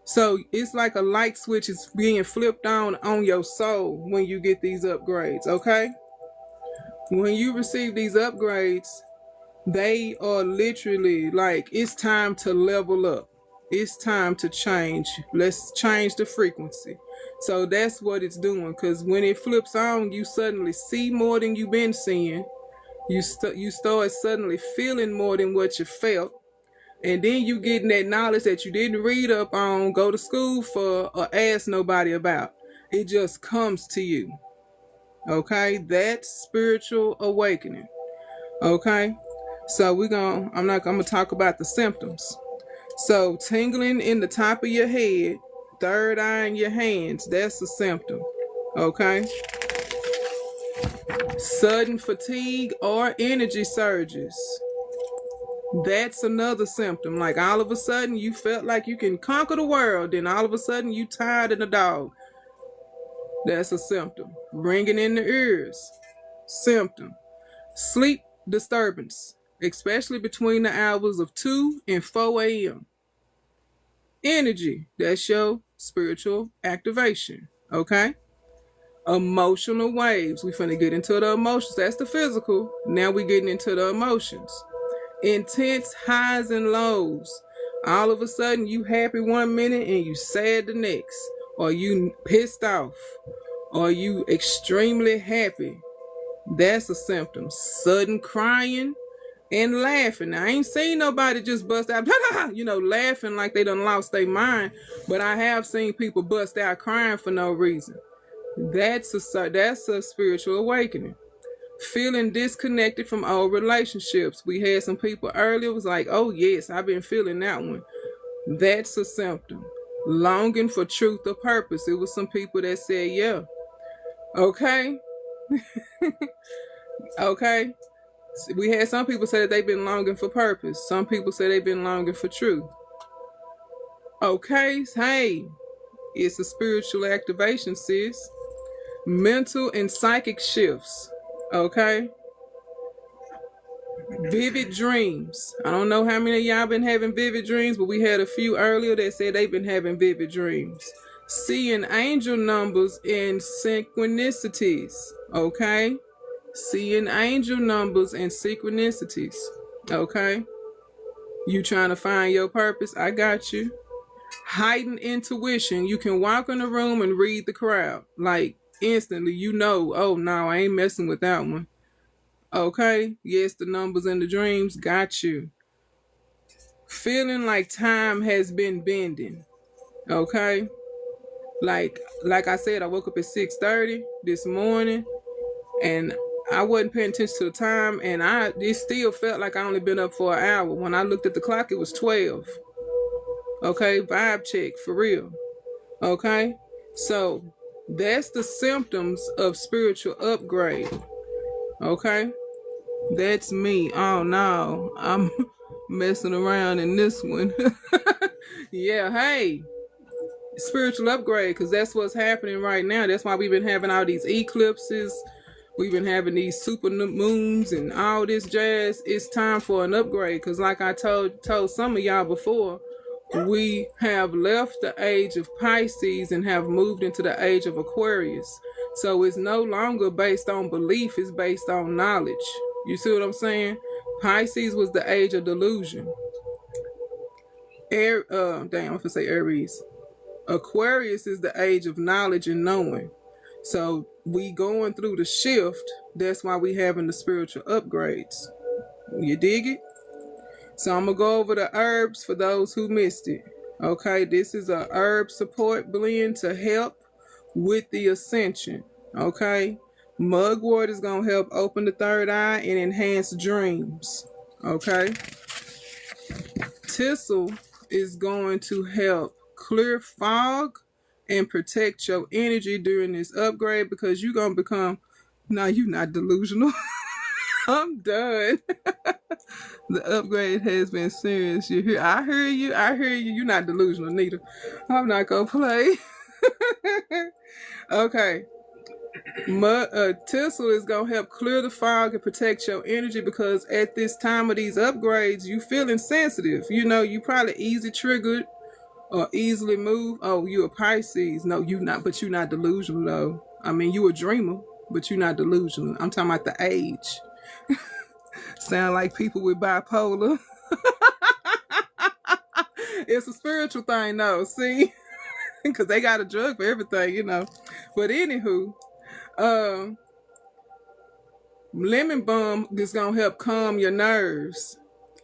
So it's like a light switch is being flipped on your soul when you get these upgrades. Okay, when you receive these upgrades, they are literally like it's time to level up. It's time to change. Let's change the frequency. So that's what it's doing, because when it flips on, you suddenly see more than you've been seeing. You start suddenly feeling more than what you felt. And then you getting that knowledge that you didn't read up on, go to school for, or ask nobody about. It just comes to you. Okay? That's spiritual awakening. Okay? So I'm gonna talk about the symptoms. So tingling in the top of your head, third eye in your hands, that's a symptom. Okay? Sudden fatigue or energy surges. That's another symptom. Like all of a sudden you felt like you can conquer the world, then all of a sudden you tired of the dog. That's a symptom. Ringing in the ears. Symptom. Sleep disturbance, especially between the hours of 2 and 4 a.m. Energy, that's your spiritual activation. Okay? Emotional waves. We finna get into the emotions. That's the physical. Now we getting into the emotions. Intense highs and lows. All of a sudden you happy one minute and you sad the next. Or you pissed off. Or you extremely happy. That's a symptom. Sudden crying and laughing. Now, I ain't seen nobody just bust out, laughing like they done lost their mind. But I have seen people bust out crying for no reason. That's a spiritual awakening. Feeling disconnected from old relationships. We had some people earlier was like, oh yes, I've been feeling that one. That's a symptom. Longing for truth or purpose. It was some people that said, yeah. Okay. Okay. We had some people say that they've been longing for purpose. Some people say they've been longing for truth. Okay, hey, it's a spiritual activation, sis. Mental and psychic shifts. Okay. Vivid dreams. I don't know how many of y'all been having vivid dreams, but we had a few earlier that said they've been having vivid dreams. Seeing angel numbers and synchronicities. Okay. Seeing angel numbers and synchronicities. Okay. You trying to find your purpose? I got you. Heightened intuition. You can walk in the room and read the crowd. Like instantly, oh no, I ain't messing with that one. Okay. Yes, the numbers and the dreams. Got you. Feeling like time has been bending. Okay. Like I said, I woke up at 6:30 this morning and I wasn't paying attention to the time, and it still felt like I only been up for an hour. When I looked at the clock, it was 12. Okay, vibe check, for real. Okay, so that's the symptoms of spiritual upgrade. Okay, that's me. Oh no, I'm messing around in this one. Yeah, hey. Spiritual upgrade, because that's what's happening right now. That's why we've been having all these eclipses. We've been having these super moons and all this jazz. It's time for an upgrade, because like I told some of y'all before, we have left the age of Pisces and have moved into the age of Aquarius. So it's no longer based on belief, it's based on knowledge. You see what I'm saying? Pisces was the age of delusion. I'm gonna say Aries. Aquarius is the age of knowledge and knowing. So we going through the shift. That's why we having the spiritual upgrades. You dig it? So I'm gonna go over the herbs for those who missed it. Okay, this is a herb support blend to help with the ascension. Okay, mugwort is gonna help open the third eye and enhance dreams. Okay, thistle is going to help clear fog and protect your energy during this upgrade, because you're gonna become, no, you're not delusional. I'm done. The upgrade has been serious. You hear? I hear you. I hear you. You're not delusional, neither. I'm not gonna play. Okay. Thistle is gonna help clear the fog and protect your energy, because at this time of these upgrades, you feeling sensitive. You know, you probably easy triggered or easily moved. Oh, you a Pisces? No, you not. But you're not delusional though. I mean, you a dreamer, but you're not delusional. I'm talking about the age. Sound like people with bipolar. It's a spiritual thing though, see? Because they got a drug for everything, you know. But anywho, lemon balm is going to help calm your nerves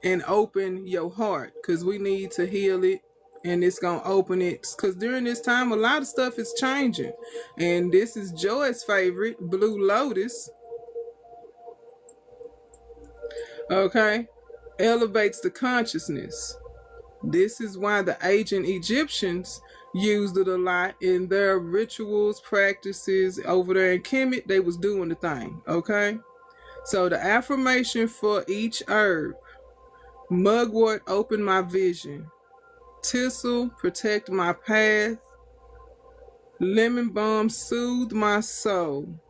and open your heart, because we need to heal it, and it's going to open it. Because during this time, a lot of stuff is changing. And this is Joy's favorite, Blue Lotus. Okay, elevates the consciousness. This is why the ancient Egyptians used it a lot in their rituals, practices. Over there in Kemet, they was doing the thing. Okay, so the affirmation for each herb: mugwort, open my vision; thistle, protect my path; lemon balm, soothe my soul;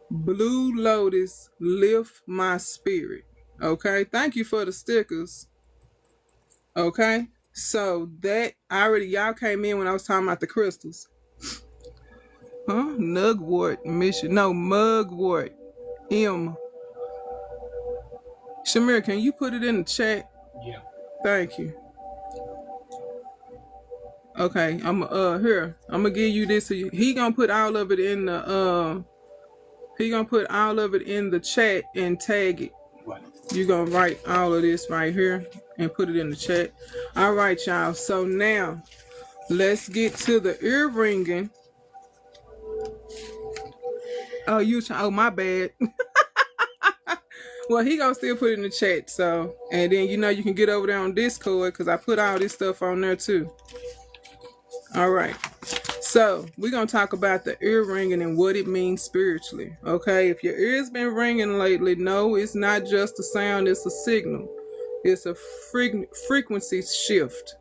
Blue Lotus, lift my spirit. Okay, thank you for the stickers. Okay, so that already, y'all came in when I was talking about the crystals. Huh? Nugwort, mission. No, mugwort. M. Shamir, can you put it in the chat? Yeah. Thank you. Okay, I'm here. I'm gonna give you this. He gonna put all of it in the He gonna put all of it in the chat and tag it. Right. You gonna write all of this right here and put it in the chat. All right, y'all. So now let's get to the ear ringing. Oh, oh, my bad. Well, he gonna still put it in the chat. So, and then you know you can get over there on Discord, because I put all this stuff on there too. All right. So we're going to talk about the ear ringing and what it means spiritually. Okay, if your ear's been ringing lately, no, it's not just a sound, it's a signal. It's a frequency shift,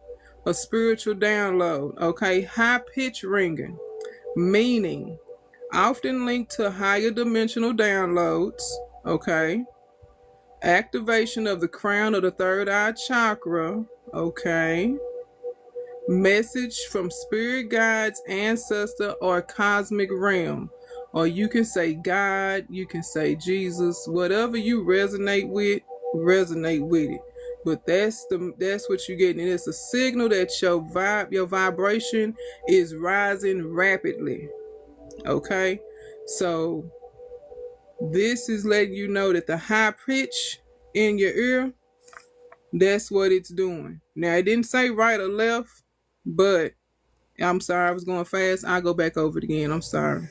a spiritual download. Okay, high pitch ringing, meaning often linked to higher dimensional downloads. Okay, activation of the crown of the third eye chakra. Okay, message from spirit guides, ancestor, or cosmic realm. Or you can say God, you can say Jesus, whatever you resonate with it. But that's what you're getting. It's a signal that your vibration is rising rapidly. Okay, so this is letting you know that the high pitch in your ear, that's what it's doing. Now, it didn't say right or left, but I'm sorry, I was going fast. I'll go back over it again. I'm sorry.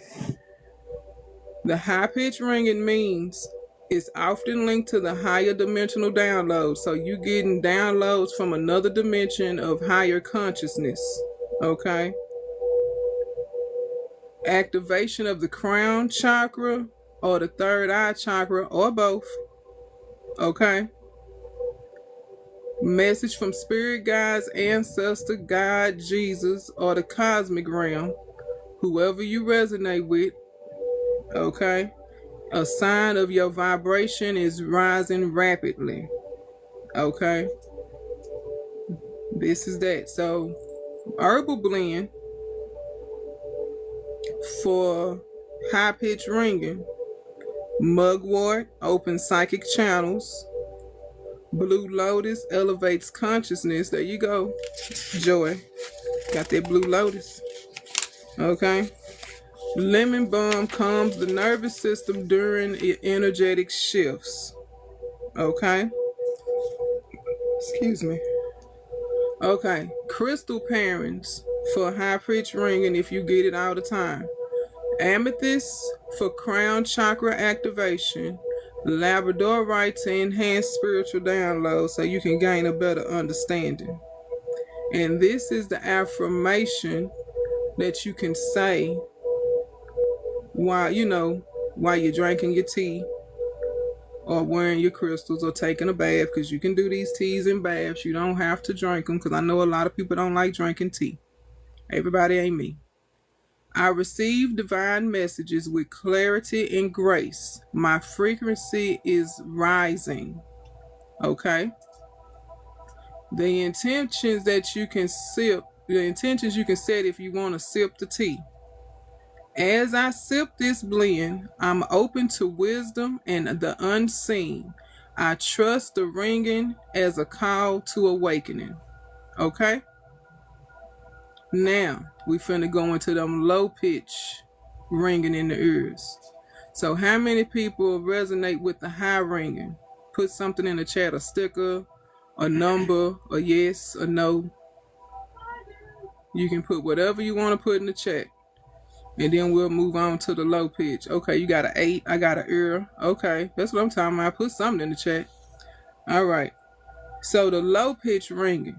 The high pitch ringing means it's often linked to the higher dimensional downloads. So you're getting downloads from another dimension of higher consciousness. Okay. Activation of the crown chakra or the third eye chakra, or both. Okay. Message from spirit guides, ancestor, God, Jesus, or the cosmic realm, whoever you resonate with. Okay, a sign of your vibration is rising rapidly. Okay, This is that. So, herbal blend for high pitch ringing. Mugwort opens psychic channels. Blue lotus elevates consciousness. There you go. Joy. Got that blue lotus. Okay. Lemon balm calms the nervous system during energetic shifts. Okay. Excuse me. Okay. Crystal pairings for high pitch ringing if you get it all the time. Amethyst for crown chakra activation. Labradorite to enhance spiritual download so you can gain a better understanding. And this is the affirmation that you can say while you're drinking your tea or wearing your crystals or taking a bath, because you can do these teas in baths. You don't have to drink them, because I know a lot of people don't like drinking tea. Everybody ain't me. I receive divine messages with clarity and grace. My frequency is rising. Okay? The intentions you can set if you want to sip the tea. As I sip this blend, I'm open to wisdom and the unseen. I trust the ringing as a call to awakening. Okay? Now, we finna go into them low pitch ringing in the ears. So how many people resonate with the high ringing? Put something in the chat, a sticker, a number, a yes, a no. You can put whatever you want to put in the chat. And then we'll move on to the low pitch. Okay, you got an 8. I got an ear. Okay, that's what I'm talking about. Put something in the chat. All right. So the low pitch ringing.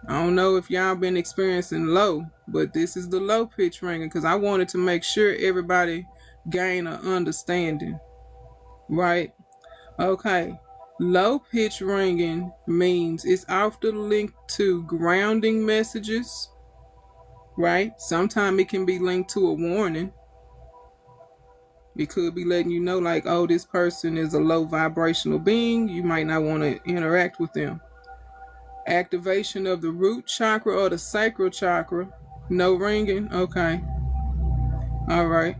I don't know if y'all been experiencing low, but this is the low pitch ringing because I wanted to make sure everybody gain an understanding. Right? Okay. Low pitch ringing means it's often linked to grounding messages. Right? Sometimes it can be linked to a warning. It could be letting you know like, oh, this person is a low vibrational being. You might not want to interact with them. Activation of the root chakra or the sacral chakra. No ringing. Okay. All right.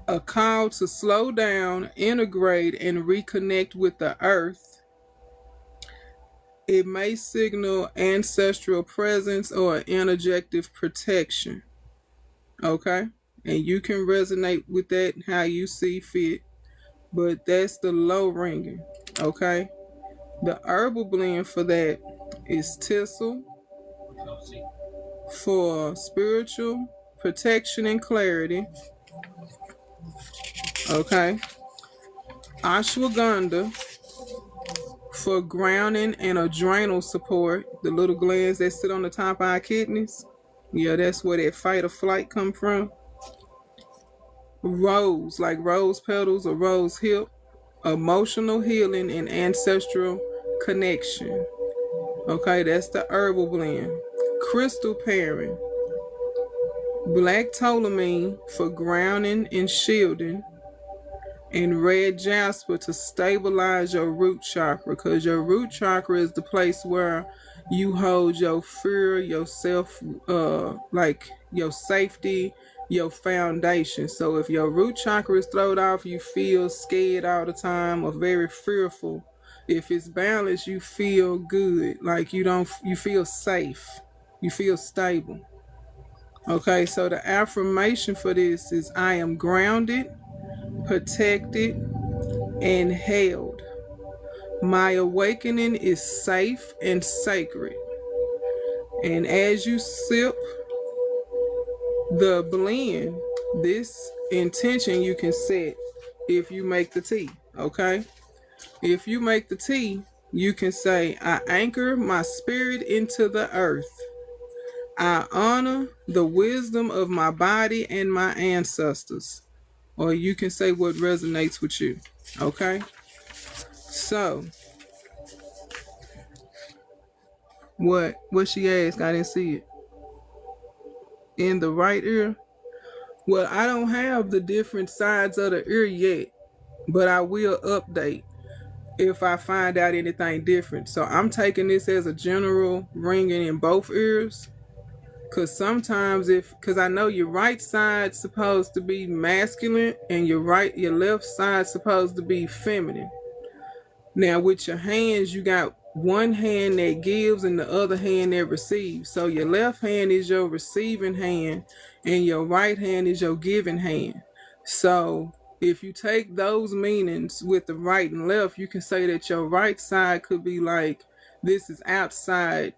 A call to slow down, integrate, and reconnect with the earth. It may signal ancestral presence or energetic protection. Okay? And you can resonate with that how you see fit. But that's the low ringing. Okay? The herbal blend for that is thistle for spiritual protection and clarity. Okay? Ashwagandha for grounding and adrenal support. The little glands that sit on the top of our kidneys. Yeah, that's where that fight or flight come from. Rose, like rose petals or rose hip. Emotional healing and ancestral connection. Okay, that's the herbal blend. Crystal pairing. Black tourmaline for grounding and shielding. And red jasper to stabilize your root chakra, because your root chakra is the place where you hold your fear, your self, like your safety, your foundation. So if your root chakra is thrown off, you feel scared all the time or very fearful. If it's balanced, you feel good, like you feel safe, you feel stable. Okay, so the affirmation for this is I am grounded, protected, and held. My awakening is safe and sacred. And as you sip the blend, this intention you can set if you make the tea. Okay? If you make the tea, you can say, I anchor my spirit into the earth. I honor the wisdom of my body and my ancestors. Or you can say what resonates with you. Okay? So, what she asked, I didn't see it. In the right ear? Well, I don't have the different sides of the ear yet, but I will update. if I find out anything different. So I'm taking this as a general ringing in both ears. Because sometimes because I know your right side's supposed to be masculine and your left side's supposed to be feminine. Now with your hands, you got one hand that gives and the other hand that receives. So your left hand is your receiving hand and your right hand is your giving hand. So if you take those meanings with the right and left, you can say that your right side could be like, this is outside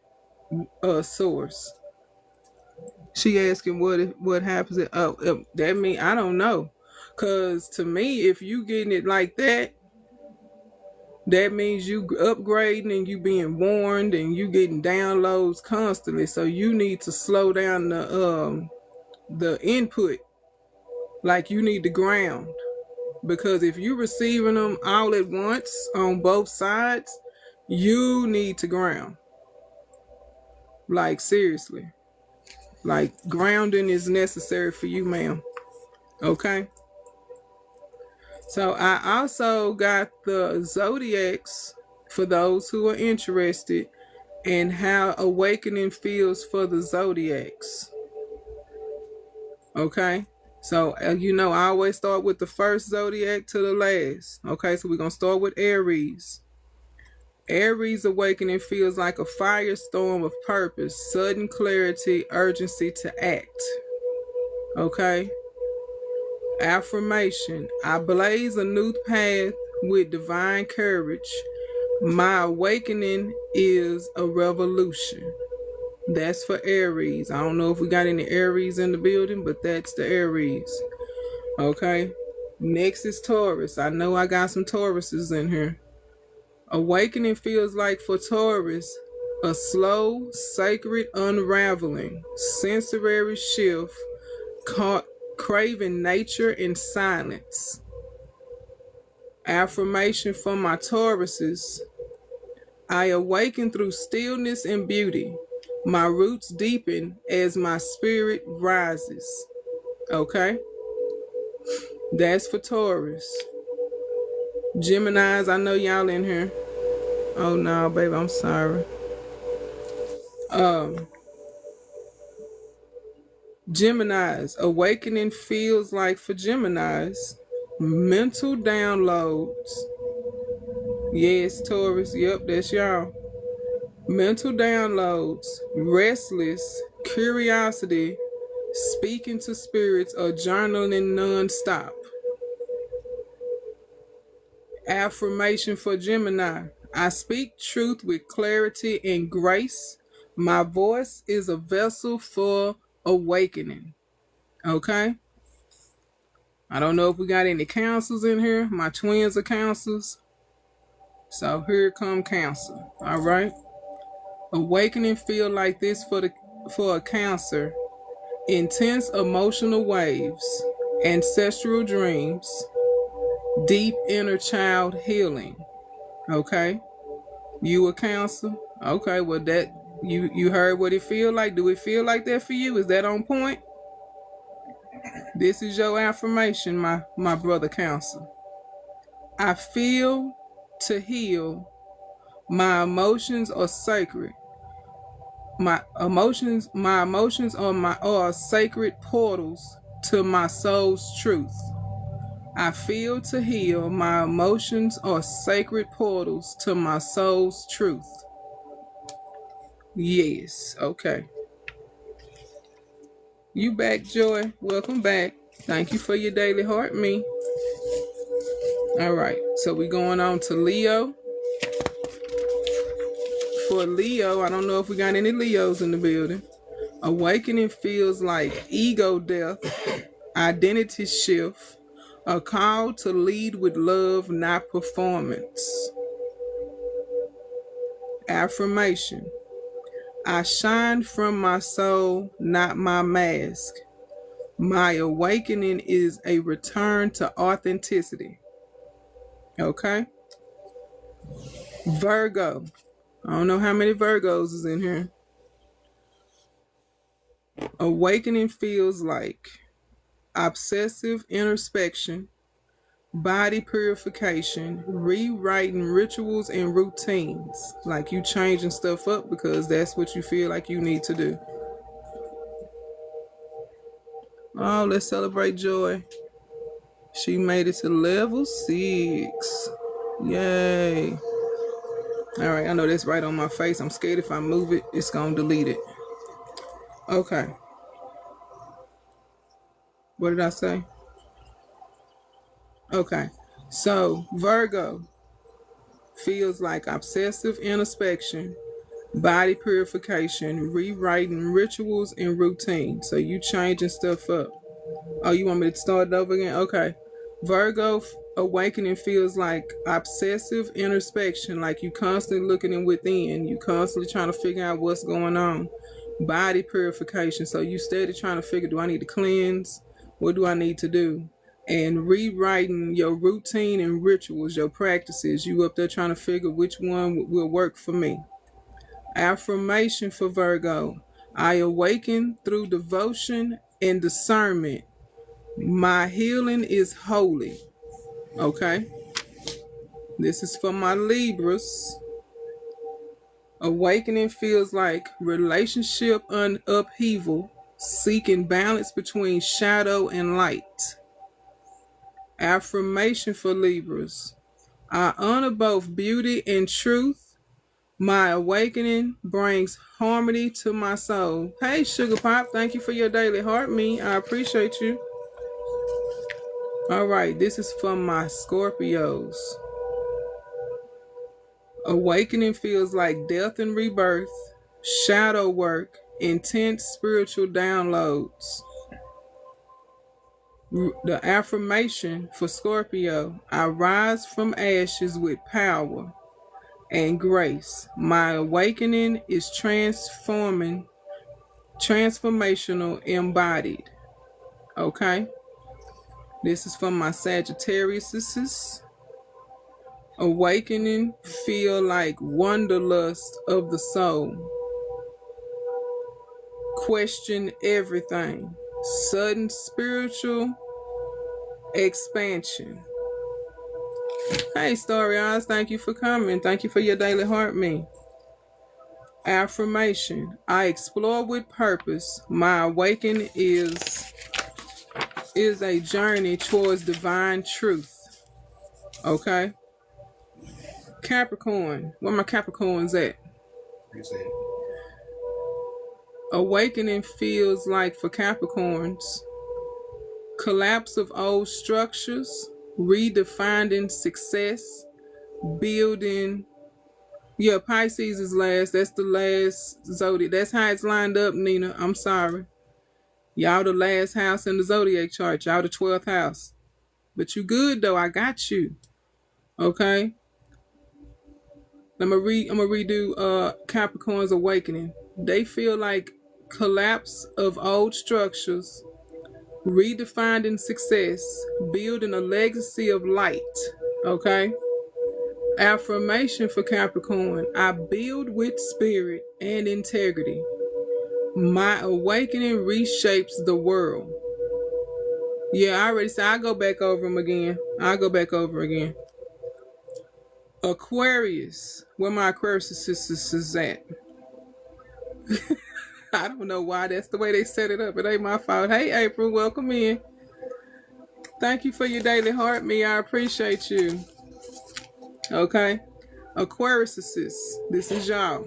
source. She asking what happens. That mean I don't know, cause to me, if you getting it like that, that means you upgrading and you being warned and you getting downloads constantly. So you need to slow down the input. Like you need to ground, because if you receiving them all at once on both sides, you need to ground. Like seriously. Like grounding is necessary for you, ma'am. Okay. So I also got the Zodiacs for those who are interested in how awakening feels for the Zodiacs. Okay. So, I always start with the first Zodiac to the last. Okay. So we're going to start with Aries. Aries awakening feels like a firestorm of purpose, sudden clarity, urgency to act. Okay. Affirmation. I blaze a new path with divine courage. My awakening is a revolution. That's for Aries. I don't know if we got any Aries in the building, but that's the Aries. Okay. Next is Taurus. I know I got some Tauruses in here. Awakening feels like for Taurus, a slow, sacred unraveling, sensory shift, craving nature and silence. Affirmation for my Tauruses. I awaken through stillness and beauty. My roots deepen as my spirit rises. Okay? That's for Taurus. Geminis, I know y'all in here. Oh no, baby, I'm sorry. Geminis, awakening feels like for Geminis, mental downloads. Yes, Taurus, yep, that's y'all. Mental downloads, restless, curiosity, speaking to spirits, or journaling nonstop. Affirmation for Gemini. I speak truth with clarity and grace. My voice is a vessel for awakening. Okay? I don't know if we got any counselors in here. My twins are counselors. So here come Cancer. All right? Awakening feel like this for a Cancer. Intense emotional waves, ancestral dreams, deep inner child healing. Okay? You a Cancer? Okay, well that you heard what it feel like. Do it feel like that for you? Is that on point? This is your affirmation, my brother Cancer. I feel to heal. My emotions are sacred. My emotions are sacred portals to my soul's truth. I feel to heal. My emotions are sacred portals to my soul's truth. Yes, okay. You back, Joy. Welcome back. Thank you for your daily heart, me. All right, so we're going on to Leo. For Leo, I don't know if we got any Leos in the building. Awakening feels like ego death, identity shift, a call to lead with love, not performance. Affirmation. I shine from my soul, not my mask. My awakening is a return to authenticity. Okay? Virgo. I don't know how many Virgos is in here. Awakening feels like obsessive introspection, body purification, rewriting rituals and routines. Like you changing stuff up because that's what you feel like you need to do. Oh, let's celebrate Joy. She made it to level 6. Yay. All right, I know that's right on my face. I'm scared if I move it, it's going to delete it. Okay. What did I say? Okay. So, Virgo feels like obsessive introspection, body purification, rewriting rituals and routines. So, you changing stuff up. Oh, you want me to start it over again? Okay. Virgo awakening feels like obsessive introspection, like you constantly looking within, you constantly trying to figure out what's going on. Body purification, so you steady trying to figure, do I need to cleanse? What do I need to do? And rewriting your routine and rituals, your practices. You up there trying to figure which one will work for me. Affirmation for Virgo: I awaken through devotion and discernment. My healing is holy. Okay. This is for my Libras. Awakening feels like relationship upheaval, seeking balance between shadow and light. Affirmation for Libras: I honor both beauty and truth. My awakening brings harmony to my soul. Hey, Sugar Pop, thank you for your daily heart me. I appreciate you. All right, this is from my Scorpios. Awakening feels like death and rebirth, shadow work, intense spiritual downloads. The affirmation for Scorpio: I rise from ashes with power and grace. My awakening is transformational, embodied. Okay? This is from my Sagittariuses. Awakening feel like wanderlust of the soul. Question everything. Sudden spiritual expansion. Hey, Story Eyes, thank you for coming. Thank you for your daily heart me. Affirmation: I explore with purpose. My awakening is a journey towards divine truth. Okay? Capricorn. Where my Capricorns at? Awakening feels like for Capricorns, collapse of old structures, redefining success, building. Yeah, Pisces is last. That's the last zodiac. That's how it's lined up, Nina. I'm sorry. Y'all the last house in the zodiac chart. Y'all the 12th house. But you good though. I got you. Okay? I'm gonna redo Capricorn's awakening. They feel like collapse of old structures, redefining success, building a legacy of light. Okay? Affirmation for Capricorn: I build with spirit and integrity. My awakening reshapes the world. Yeah, I already said I'll go back over them again. Aquarius. Where my Aquarius sisters is at? I don't know why that's the way they set it up. It ain't my fault. Hey, April, welcome in. Thank you for your daily heart me. I appreciate you. Okay. Aquarius, this is y'all.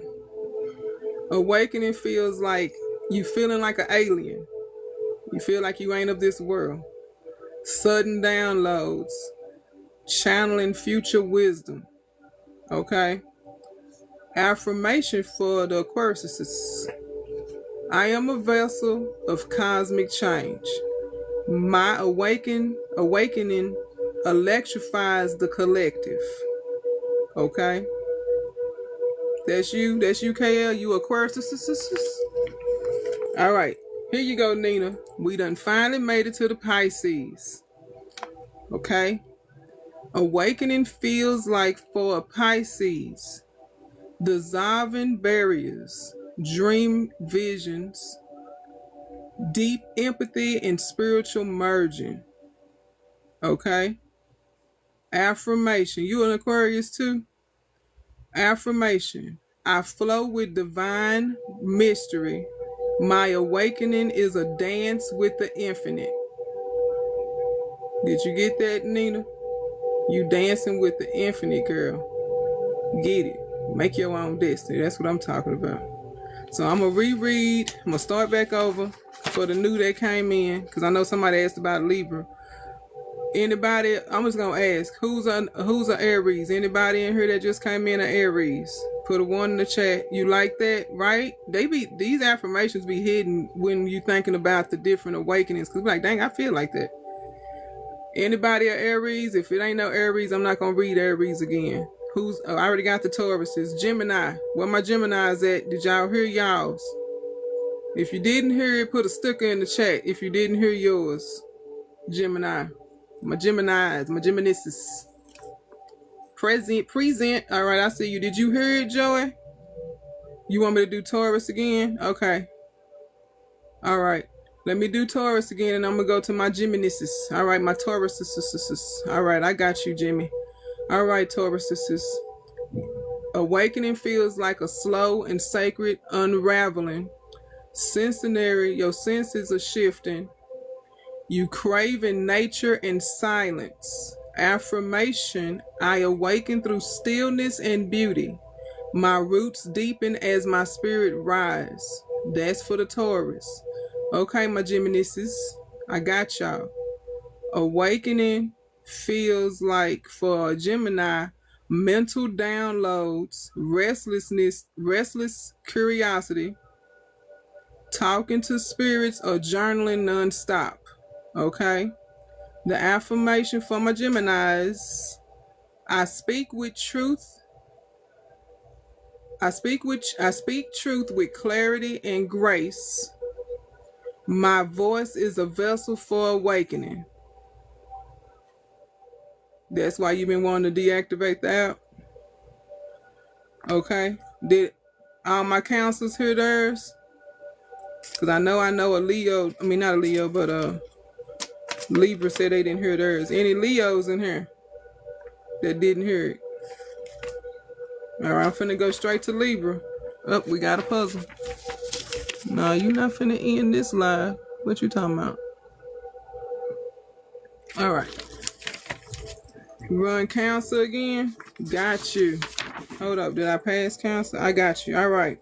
Awakening feels like you feeling like an alien. You feel like you ain't of this world. Sudden downloads. Channeling future wisdom. Okay. Affirmation for the Aquarius: I am a vessel of cosmic change. My awakening electrifies the collective. Okay. That's you, KL. You Aquarius. All right. Here you go, Nina. We done finally made it to the Pisces. Okay. Awakening feels like for a Pisces, dissolving barriers, dream visions, deep empathy and spiritual merging. Okay? Affirmation. You an Aquarius too? Affirmation. I flow with divine mystery. My awakening is a dance with the infinite. Did you get that, Nina? You dancing with the infinite, girl. Get it. Make your own destiny. That's what I'm talking about. So I'm going to reread. I'm going to start back over for the new that came in, because I know somebody asked about Libra. Anybody, I'm just going to ask, who's an Aries? Anybody in here that just came in an Aries? Put a 1 in the chat. You like that, right? These affirmations be hidden when you thinking about the different awakenings, because like, dang, I feel like that. Anybody an Aries? If it ain't no Aries, I'm not going to read Aries again. I already got the Tauruses. Gemini. Where my Geminis at? Did y'all hear y'all's? If you didn't hear it, put a sticker in the chat. If you didn't hear yours. Gemini. My Geminis. My Geminisses. Present. All right, I see you. Did you hear it, Joey? You want me to do Taurus again? Okay. All right. Let me do Taurus again, and I'm going to go to my Geminisses. All right, my Tauruses. All right, I got you, Jimmy. All right, Tauruses. Awakening feels like a slow and sacred unraveling. Sensory, your senses are shifting. You craving nature and silence. Affirmation, I awaken through stillness and beauty. My roots deepen as my spirit rise. That's for the Taurus. Okay, my Geminisses, I got y'all. Awakening feels like, for a Gemini, mental downloads, restless curiosity, talking to spirits, or journaling nonstop. Okay? The affirmation for my Geminis, I speak with truth. I speak truth with clarity and grace. My voice is a vessel for awakening. That's why you've been wanting to deactivate the app. Okay. Did all my counselors hear theirs? Because I know a Leo, I mean not a Leo, but Libra said they didn't hear theirs. Any Leos in here that didn't hear it? All right, I'm finna go straight to Libra. Oh, we got a puzzle. No, you not finna end this live. What you talking about? All right. Run Cancer again. Got you. Hold up. Did I pass Cancer? I got you. All right.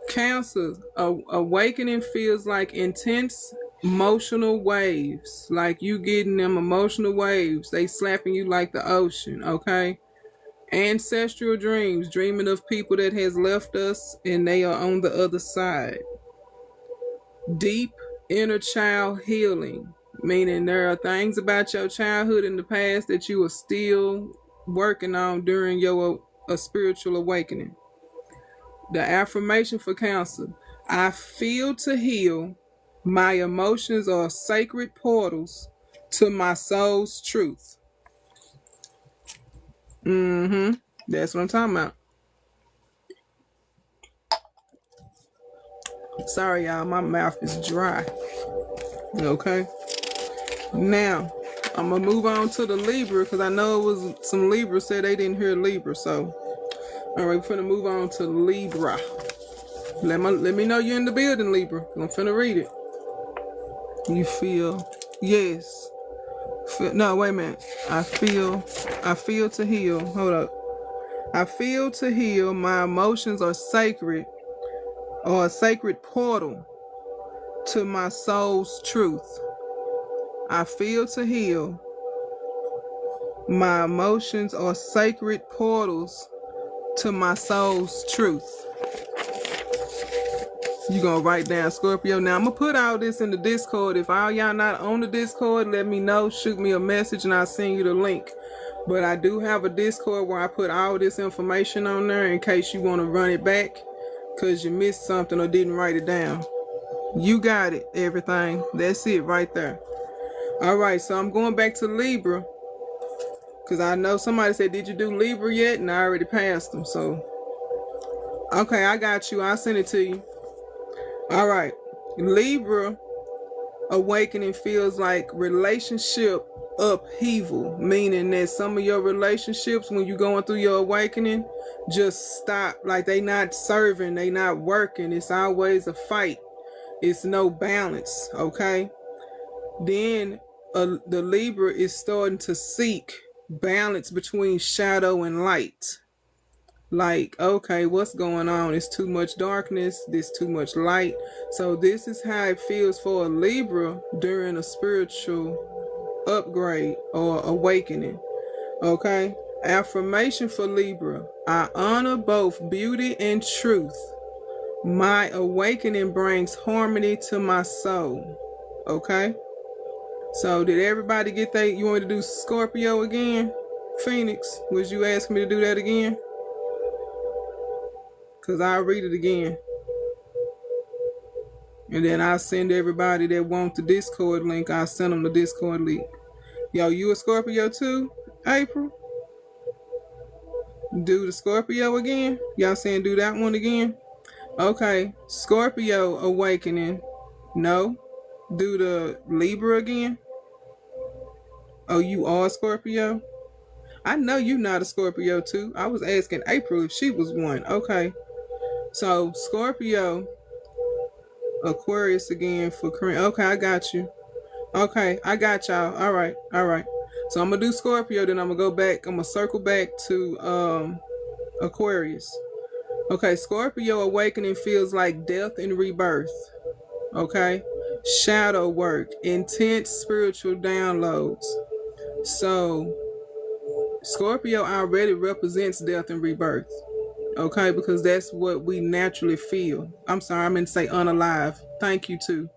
Cancer. Awakening feels like intense emotional waves. Like you getting them emotional waves. They slapping you like the ocean. Okay. Ancestral dreams. Dreaming of people that has left us and they are on the other side. Deep inner child healing, meaning there are things about your childhood in the past that you are still working on during your spiritual awakening. The affirmation for Cancer, I feel to heal. My emotions are sacred portals to my soul's truth. That's what I'm talking about. Sorry, y'all, my mouth is dry. Okay. Now, I'm going to move on to the Libra, because I know it was some Libra said they didn't hear Libra. So, all right, we're finna move on to Libra. Let me know you're in the building, Libra. I'm finna read it. You feel, yes. No, wait a minute. I feel to heal. Hold up. I feel to heal. My emotions are sacred, or a sacred portal to my soul's truth. I feel to heal. My emotions are sacred portals to my soul's truth. You gonna write down, Scorpio. Now I'm gonna put all this in the Discord. If all y'all not on the Discord, let me know. Shoot me a message and I'll send you the link. But I do have a Discord where I put all this information on there in case you want to run it back because you missed something or didn't write it down. You got it, everything. That's it right there. All right, so I'm going back to Libra because I know somebody said, did you do Libra yet? And I already passed them. So, okay, I got you. I'll send it to you. All right. Libra awakening feels like relationship upheaval, meaning that some of your relationships, when you're going through your awakening, just stop. Like they not serving, they not working. It's always a fight. It's no balance, okay? Then the Libra is starting to seek balance between shadow and light. Like, okay, what's going on? It's too much darkness, there's too much light. So this is how it feels for a Libra during a spiritual upgrade or awakening. Okay? Affirmation for Libra. I honor both beauty and truth. My awakening brings harmony to my soul. Okay? So did everybody get that? You want to do Scorpio again? Phoenix, would you ask me to do that again? Because I'll read it again. And then I'll send everybody that want the Discord link, I'll send them the Discord link. Yo, you a Scorpio too, April? Do the Scorpio again? Y'all saying do that one again? Okay, Scorpio awakening. No. Do the Libra again? Oh, you are Scorpio? I know you not a Scorpio too. I was asking April if she was one. Okay. So Scorpio, Aquarius again for Korean. Okay, I got you. Okay, I got y'all. All right. So I'm gonna do Scorpio, then I'm gonna go back. I'm gonna circle back to Aquarius. Okay, Scorpio awakening feels like death and rebirth. Okay, shadow work, intense spiritual downloads. So Scorpio already represents death and rebirth. Okay, because that's what we naturally feel. I'm sorry, I meant to say unalive. Thank you too.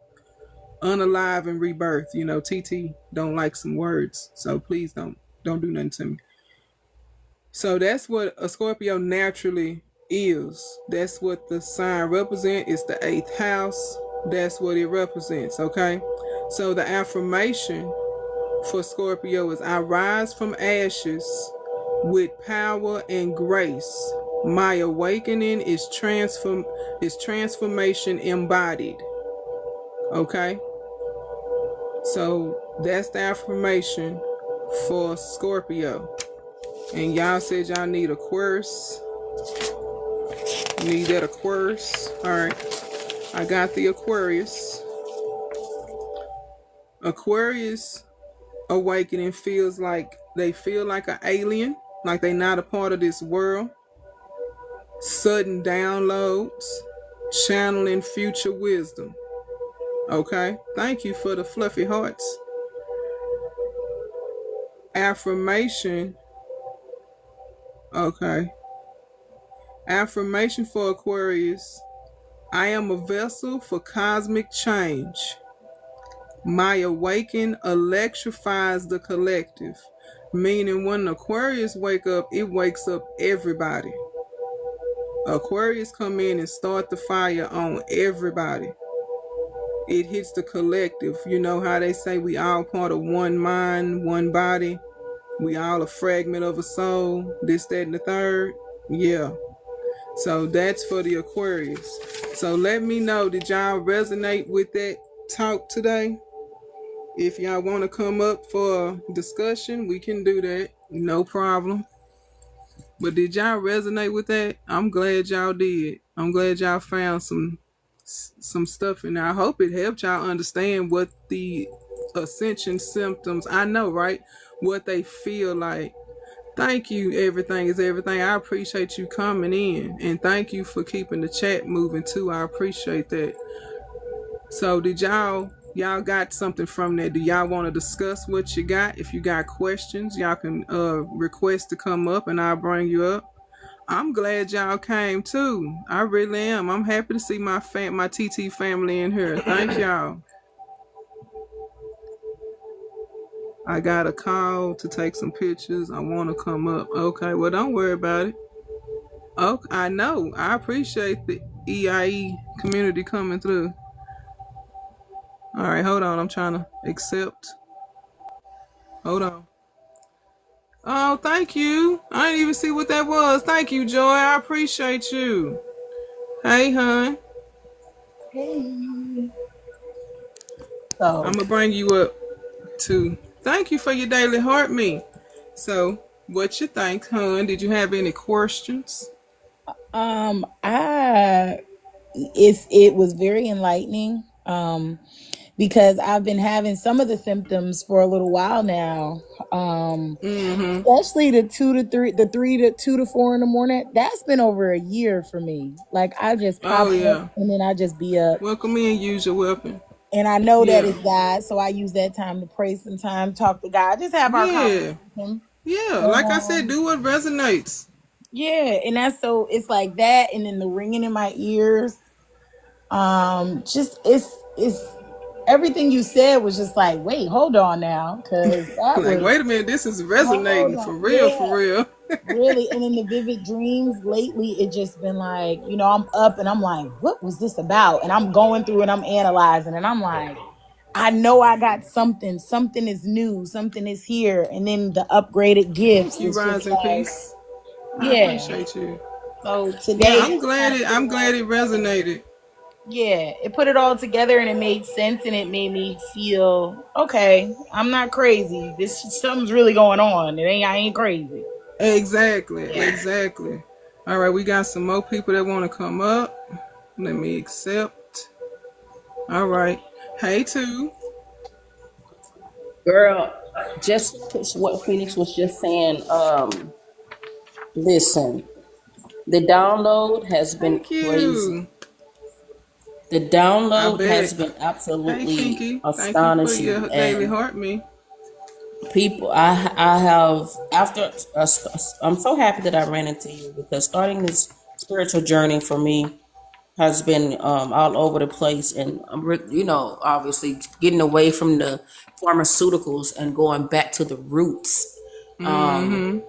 Unalive and rebirth. You know, TT don't like some words, so please don't do nothing to me. So that's what a Scorpio naturally is. That's what the sign represents. It's the 8th house. That's what it represents. Okay, so the affirmation for Scorpio is I rise from ashes with power and grace. My awakening is transformation embodied. Okay? So that's the affirmation for Scorpio. And y'all said y'all need Aquarius. Need that Aquarius. Alright. I got the Aquarius. Aquarius awakening feels like they feel like an alien, like they not a part of this world. Sudden downloads, channeling future wisdom. Okay, thank you for the fluffy hearts. Affirmation. Okay. Affirmation for Aquarius. I am a vessel for cosmic change. My awaken electrifies the collective. Meaning when Aquarius wake up, it wakes up everybody. Aquarius come in and start the fire on everybody. It hits the collective. You know how they say we all part of one mind, one body. We all a fragment of a soul. This, that, and the third. Yeah. So that's for the Aquarius. So let me know, did y'all resonate with that talk today? If y'all want to come up for a discussion, we can do that. No problem. But did y'all resonate with that? I'm glad y'all did. I'm glad y'all found some stuff in there. I hope it helped y'all understand what the ascension symptoms, I know, right? What they feel like. Thank you, everything is everything. I appreciate you coming in. And thank you for keeping the chat moving too. I appreciate that. So did y'all got something from that? Do y'all want to discuss what you got? If you got questions, y'all can request to come up and I'll bring you up. I'm glad y'all came too. I really am. I'm happy to see my TT family in here. Thank y'all. I got a call to take some pictures. I want to come up. Okay, well, don't worry about it. Okay, I know. I appreciate the EIE community coming through. All right, hold on. I'm trying to accept. Hold on. Oh, thank you. I didn't even see what that was. Thank you, Joy. I appreciate you. Hey, hon. Hey. So I'm going to bring you up, too. Thank you for your daily heart me. So, what you think, hon? Did you have any questions? I it was very enlightening. Because I've been having some of the symptoms for a little while now. Mm-hmm. Especially the 3 to 2 to 4 in the morning. That's been over a year for me. Like I just pop Oh up yeah. and then I just be up. Welcome in, use your weapon. And I know that Yeah. it's God, so I use that time to pray some time, talk to God, just have our Yeah. conversation. Yeah. And Like I said, do what resonates. yeah, and that's so it's like that, and then the ringing in my ears. Just it's everything you said was just like, wait, hold on now, because that Like, was wait a minute, this is hold resonating on, for real, yeah, for real. really. And in the vivid dreams lately, it just been like, I'm up and I'm like, what was this about? And I'm going through and I'm analyzing, and I'm like, I know I got something is new, something is here, and then the upgraded Thank gifts. you, It's just Rise in like, Peace. I yeah. appreciate you. So Yeah, today I'm just glad kind of it put I'm it all glad it together. resonated. Yeah, it put it all together and it made sense and it made me feel okay. I'm not crazy. Something's really going on. I ain't crazy. Exactly, Yeah. exactly. All right, we got some more people that want to come up. Let me accept. All right. Hey, too. Girl, just what Phoenix was just saying. Listen, the download has been Thank crazy. you. The I download has bet. been Hey, absolutely Pinky. Thank you for astonishing, your daily and heart me. people, I have after. I'm so happy that I ran into you because starting this spiritual journey for me has been all over the place, and obviously getting away from the pharmaceuticals and going back to the roots. Mm-hmm.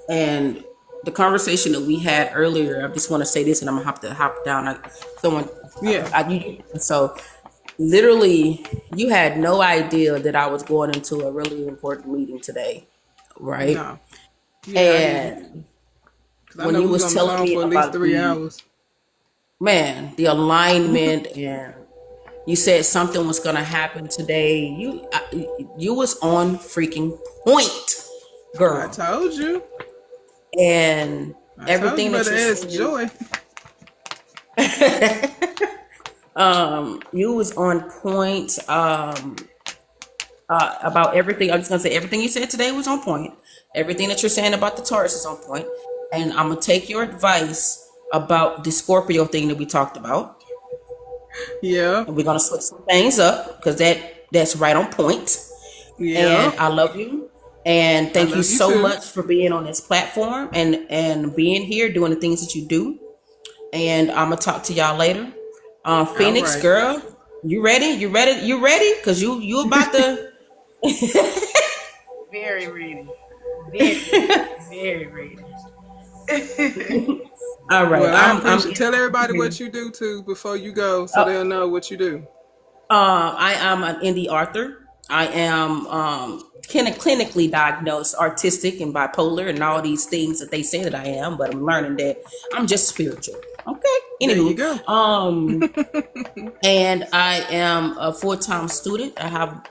And the conversation that we had earlier, I just want to say this, and I'm gonna hop down. Someone, Yeah. so literally, you had no idea that I was going into a really important meeting today, right? No. Yeah, I didn't. And Because I when know you we was was on the telling phone me for at least about 3 hours. the alignment, and you said something was gonna happen today, you was on freaking point, I girl, told you. and I told you everything that better you're ask saying. Joy. You was on point about everything. I'm just gonna say everything you said today was on point. Everything that you're saying about the Taurus is on point. And I'm gonna take your advice about the Scorpio thing that we talked about, Yeah. and we're gonna switch some things up because that's right on point. Yeah. And I love you. And I thank you love you so too. much for being on this platform and being here doing the things that you do. And I'm gonna talk to y'all later. All Phoenix right. girl, you ready? You ready? You ready? Cause you about to. Very ready. Very ready. Very ready. All right, Well, I I'm appreciate. Tell everybody what you do too before you go, so they'll know what you do. I am an indie author. I am clinically diagnosed autistic and bipolar and all these things that they say that I am, but I'm learning that I'm just spiritual. Okay. There you Anywho, go. and I am a full-time student. I have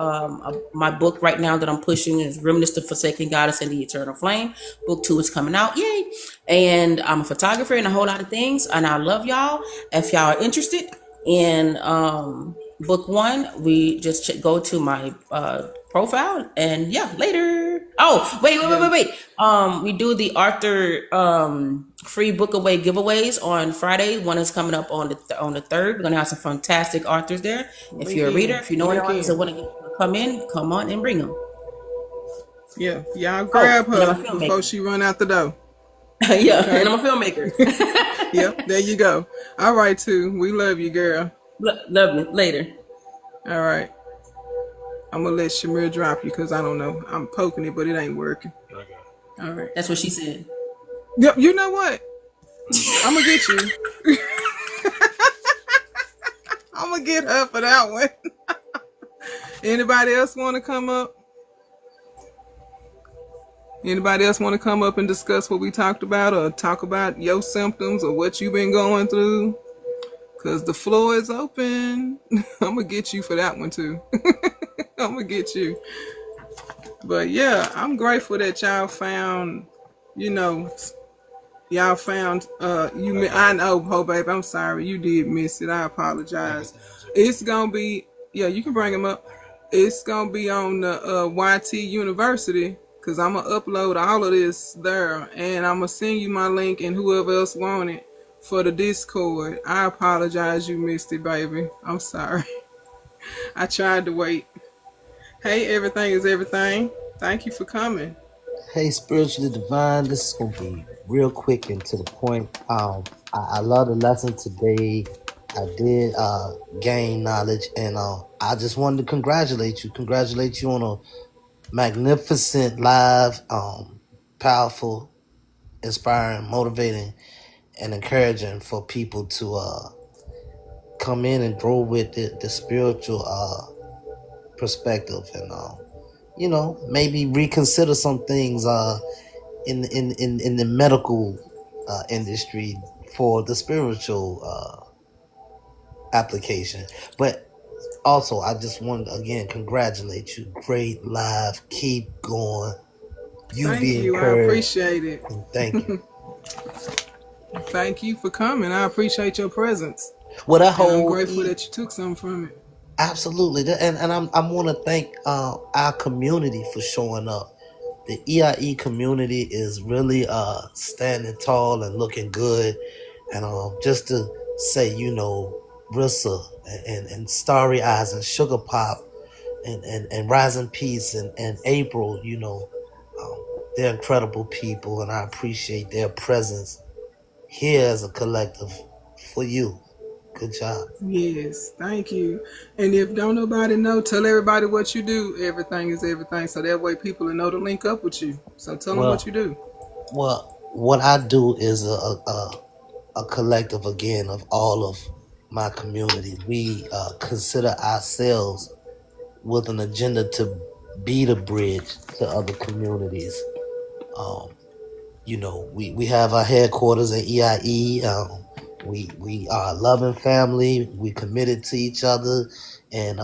my book right now that I'm pushing is Remnants of Forsaken Goddess and the Eternal Flame. Book 2 is coming out. Yay. And I'm a photographer and a whole lot of things. And I love y'all. If y'all are interested in book 1, we just go to my profile and yeah, later. Oh, Yeah. wait. We do the Arthur free book away giveaways on Friday. One is coming up on the 3rd. We're gonna have some fantastic authors there. If Link you're a reader, in. if you know any Link authors that in. want to come on and bring them. Yeah. Y'all Oh, grab and I'm her a before filmmaker. she run out the door. Yeah, and Okay. I'm a filmmaker. Yep. There you go. All right, too. We love you, girl. Love you later. All right. I'm gonna let Shamir drop you because I don't know. I'm poking it, but it ain't working. All right. That's what she said. Yep. You know what? I'm gonna get you. I'm gonna get her for that one. Anybody else want to come up? Anybody else want to come up and discuss what we talked about or talk about your symptoms or what you've been going through? Because the floor is open. I'm going to get you for that one too. I'm going to get you. But yeah, I'm grateful that y'all found, you know, y'all found I know, oh babe, I'm sorry, you did miss it. I apologize. It's gonna be, yeah, you can bring him up. It's gonna be on the YT University, because I'm gonna upload all of this there, and I'm gonna send you my link and whoever else want it for the Discord. I apologize you missed it, baby. I'm sorry. I tried to wait. Hey, everything is everything. Thank you for coming. Hey, spiritually divine. This is gonna be real quick and to the point. I love the lesson today. I did gain knowledge, and I just wanted to congratulate you. Congratulate you on a magnificent live, powerful, inspiring, motivating, and encouraging for people to come in and grow with the spiritual perspective, and maybe reconsider some things in the medical industry for the spiritual application. But also, I just wanted to again congratulate you. Great live. Keep going. You Thank be you. I encouraged. appreciate it. And thank you. Thank you for coming. I appreciate your presence. Well, that And I'm whole grateful that you took something from it. absolutely, and I want to thank our community for showing up. The EIE community is really standing tall and looking good, and just to say, Rissa and Starry Eyes and Sugar Pop and Rising Peace and April, they're incredible people, and I appreciate their presence here as a collective for you. Good job. Yes, thank you. And if don't nobody know, tell everybody what you do. Everything is everything. So that way people will know to link up with you. So tell them what you do. Well, what I do is a collective again of all of my community. We consider ourselves with an agenda to be the bridge to other communities. We have our headquarters at EIE. We are a loving family. We committed to each other, and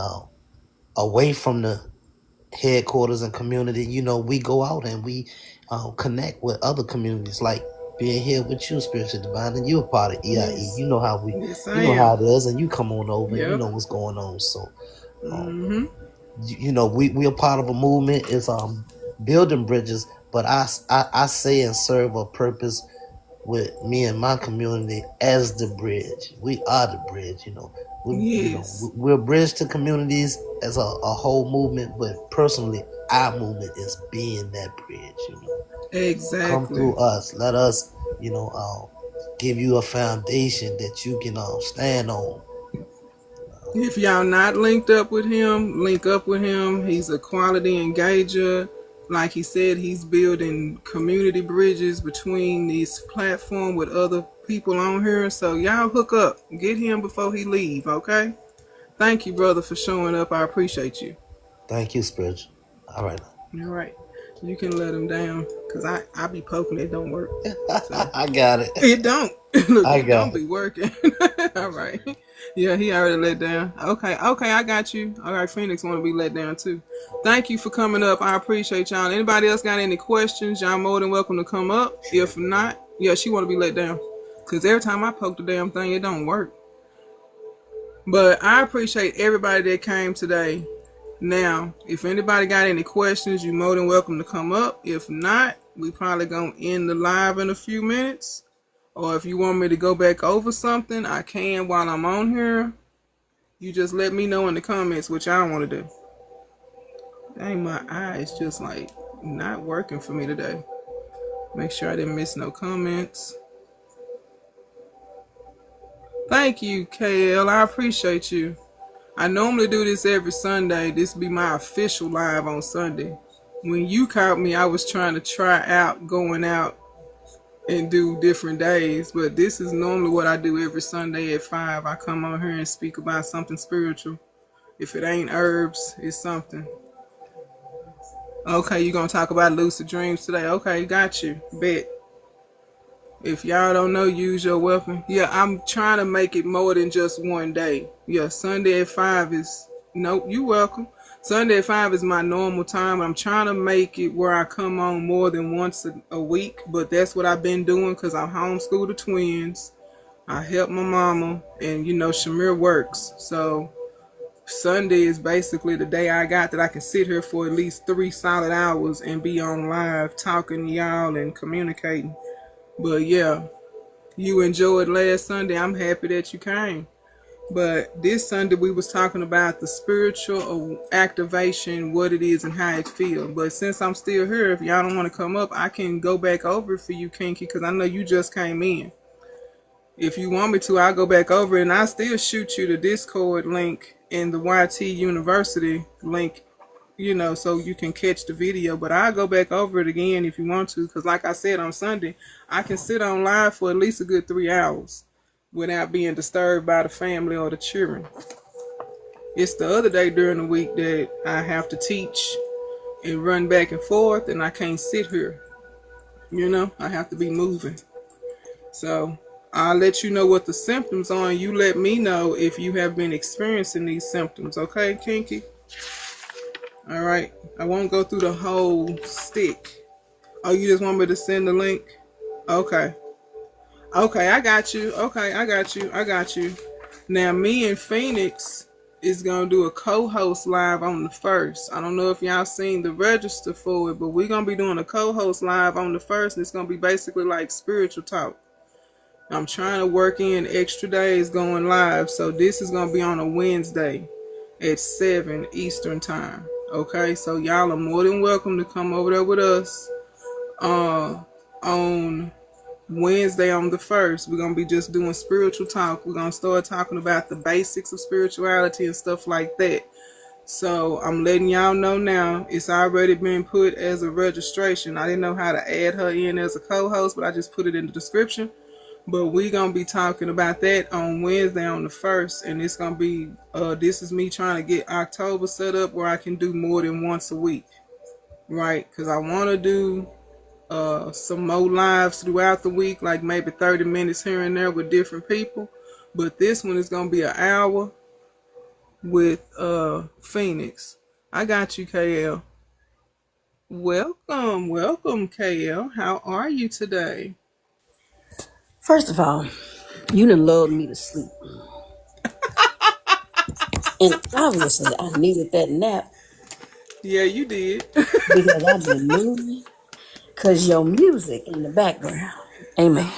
away from the headquarters and community, we go out and we connect with other communities, like being here with you, Spiritual Divine, and you're a part of EIE. Yes. You know how Yes, you know how it is, and you come on over and you Yep. know what's going on. So, Mm-hmm. we are part of a movement. It's building bridges, but I say and serve a purpose with me and my community as the bridge. We are the bridge. Yes. We're a bridge to communities as a whole movement, but personally, our movement is being that bridge. Come Exactly. through us. Let us, give you a foundation that you can stand on. If y'all not linked up with him, link up with him. He's a quality engager. Like he said, he's building community bridges between this platform with other people on here. So y'all hook up. Get him before he leave, okay? Thank you, brother, for showing up. I appreciate you. Thank you, Spiritual. All right. All right. You can let him down, because I be poking. It don't work. So. I got it. It don't. Look, I it got don't be working. All right. Yeah, he already let down. Okay, I got you. All right, Phoenix want to be let down too. Thank you for coming up. I appreciate y'all. Anybody else got any questions? Y'all more than welcome to come up. If not, yeah, she want to be let down. Because every time I poke the damn thing, it don't work. But I appreciate everybody that came today. Now, if anybody got any questions, you're more than welcome to come up. If not, we probably going to end the live in a few minutes. Or if you want me to go back over something, I can while I'm on here. You just let me know in the comments what y'all want to do. Dang, my eye is just like not working for me today. Make sure I didn't miss no comments. Thank you, KL. I appreciate you. I normally do this every Sunday. This be my official live on Sunday. When you caught me, I was trying to try out going out and do different days, but this is normally what I do every Sunday at 5. I come on here and speak about something spiritual. If it ain't herbs, it's something. Okay, you gonna talk about lucid dreams today? Okay, got you. Bet. If y'all don't know, use your weapon. Yeah, I'm trying to make it more than just one day. Yeah, Sunday at 5 is... Nope, you welcome. Sunday at 5 is my normal time. I'm trying to make it where I come on more than once a week, but that's what I've been doing because I homeschool the twins. I help my mama, and Shamir works. So Sunday is basically the day I got that I can sit here for at least 3 solid hours and be on live talking to y'all and communicating. But yeah, you enjoyed last Sunday. I'm happy that you came. But this Sunday we was talking about the spiritual activation, what it is and how it feels. But since I'm still here, if y'all don't want to come up, I can go back over it for you, Kinky, because I know you just came in. If you want me to, I'll go back over it, and I'll still shoot you the Discord link and the YT University link, so you can catch the video. But I'll go back over it again if you want to, because like I said, on Sunday, I can sit on live for at least a good 3 hours without being disturbed by the family or the children. It's the other day during the week that I have to teach and run back and forth, and I can't sit here. I have to be moving. So I'll let you know what the symptoms are, and you let me know if you have been experiencing these symptoms. Okay, Kinky? All right. I won't go through the whole stick. Oh, you just want me to send the link? Okay. Okay, I got you. Okay, I got you. Now, me and Phoenix is going to do a co-host live on the 1st. I don't know if y'all seen the register for it, but we're going to be doing a co-host live on the 1st, and it's going to be basically like spiritual talk. I'm trying to work in extra days going live, so this is going to be on a Wednesday at 7 Eastern time. Okay, so y'all are more than welcome to come over there with us on Wednesday on the 1st. We're going to be just doing spiritual talk. We're going to start talking about the basics of spirituality and stuff like that. So I'm letting y'all know now, it's already been put as a registration. I didn't know how to add her in as a co-host, but I just put it in the description. But we're going to be talking about that on Wednesday on the 1st. And it's going to be, this is me trying to get October set up where I can do more than once a week. Right? Because I want to do some more lives throughout the week, like maybe 30 minutes here and there with different people. But this one is going to be an hour with Phoenix. I got you, KL. Welcome, KL. How are you today? First of all, you done lulled me to sleep. And obviously, I needed that nap Yeah, you did. because I've been moving. Because your music in the background. Amen.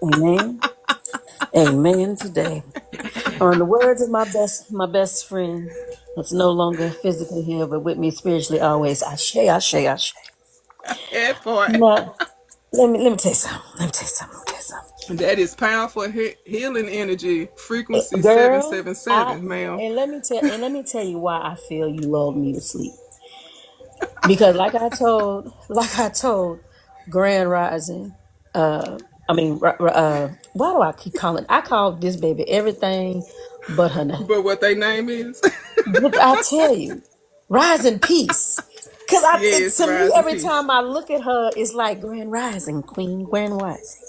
Amen. Amen today. Or in the words of my best friend, that's no longer physically here, but with me spiritually always, Ashe, Ashe, Ashe. That part. Now, let me tell you something. That is powerful healing energy, frequency Girl, 777, ma'am. let me tell you why I feel you lulled me to sleep. Because like I told Grand Rising, why do I keep calling? I call this baby everything but her name. But what their name is? But I tell you, Rising Peace. Because Yes, to me, rise in every peace. time I look at her, it's like Grand Rising, Queen, Grand Rising.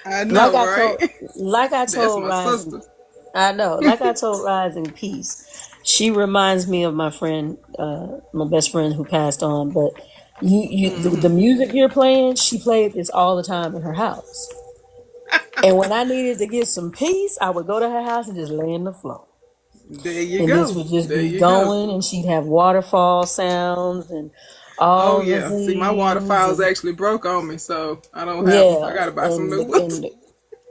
I know, right? Like I That's told my Rising, sister. I know, like I told Rising Peace. She reminds me of my friend, my best friend who passed on. But the music you're playing, she played this all the time in her house. And when I needed to get some peace, I would go to her house and just lay in the floor. There you And this go. would just There be you go. going, and she'd have waterfall sounds and Oh all the yeah. See, my things, waterfalls and actually broke on me, so I don't have them. I yeah, gotta buy some new ones.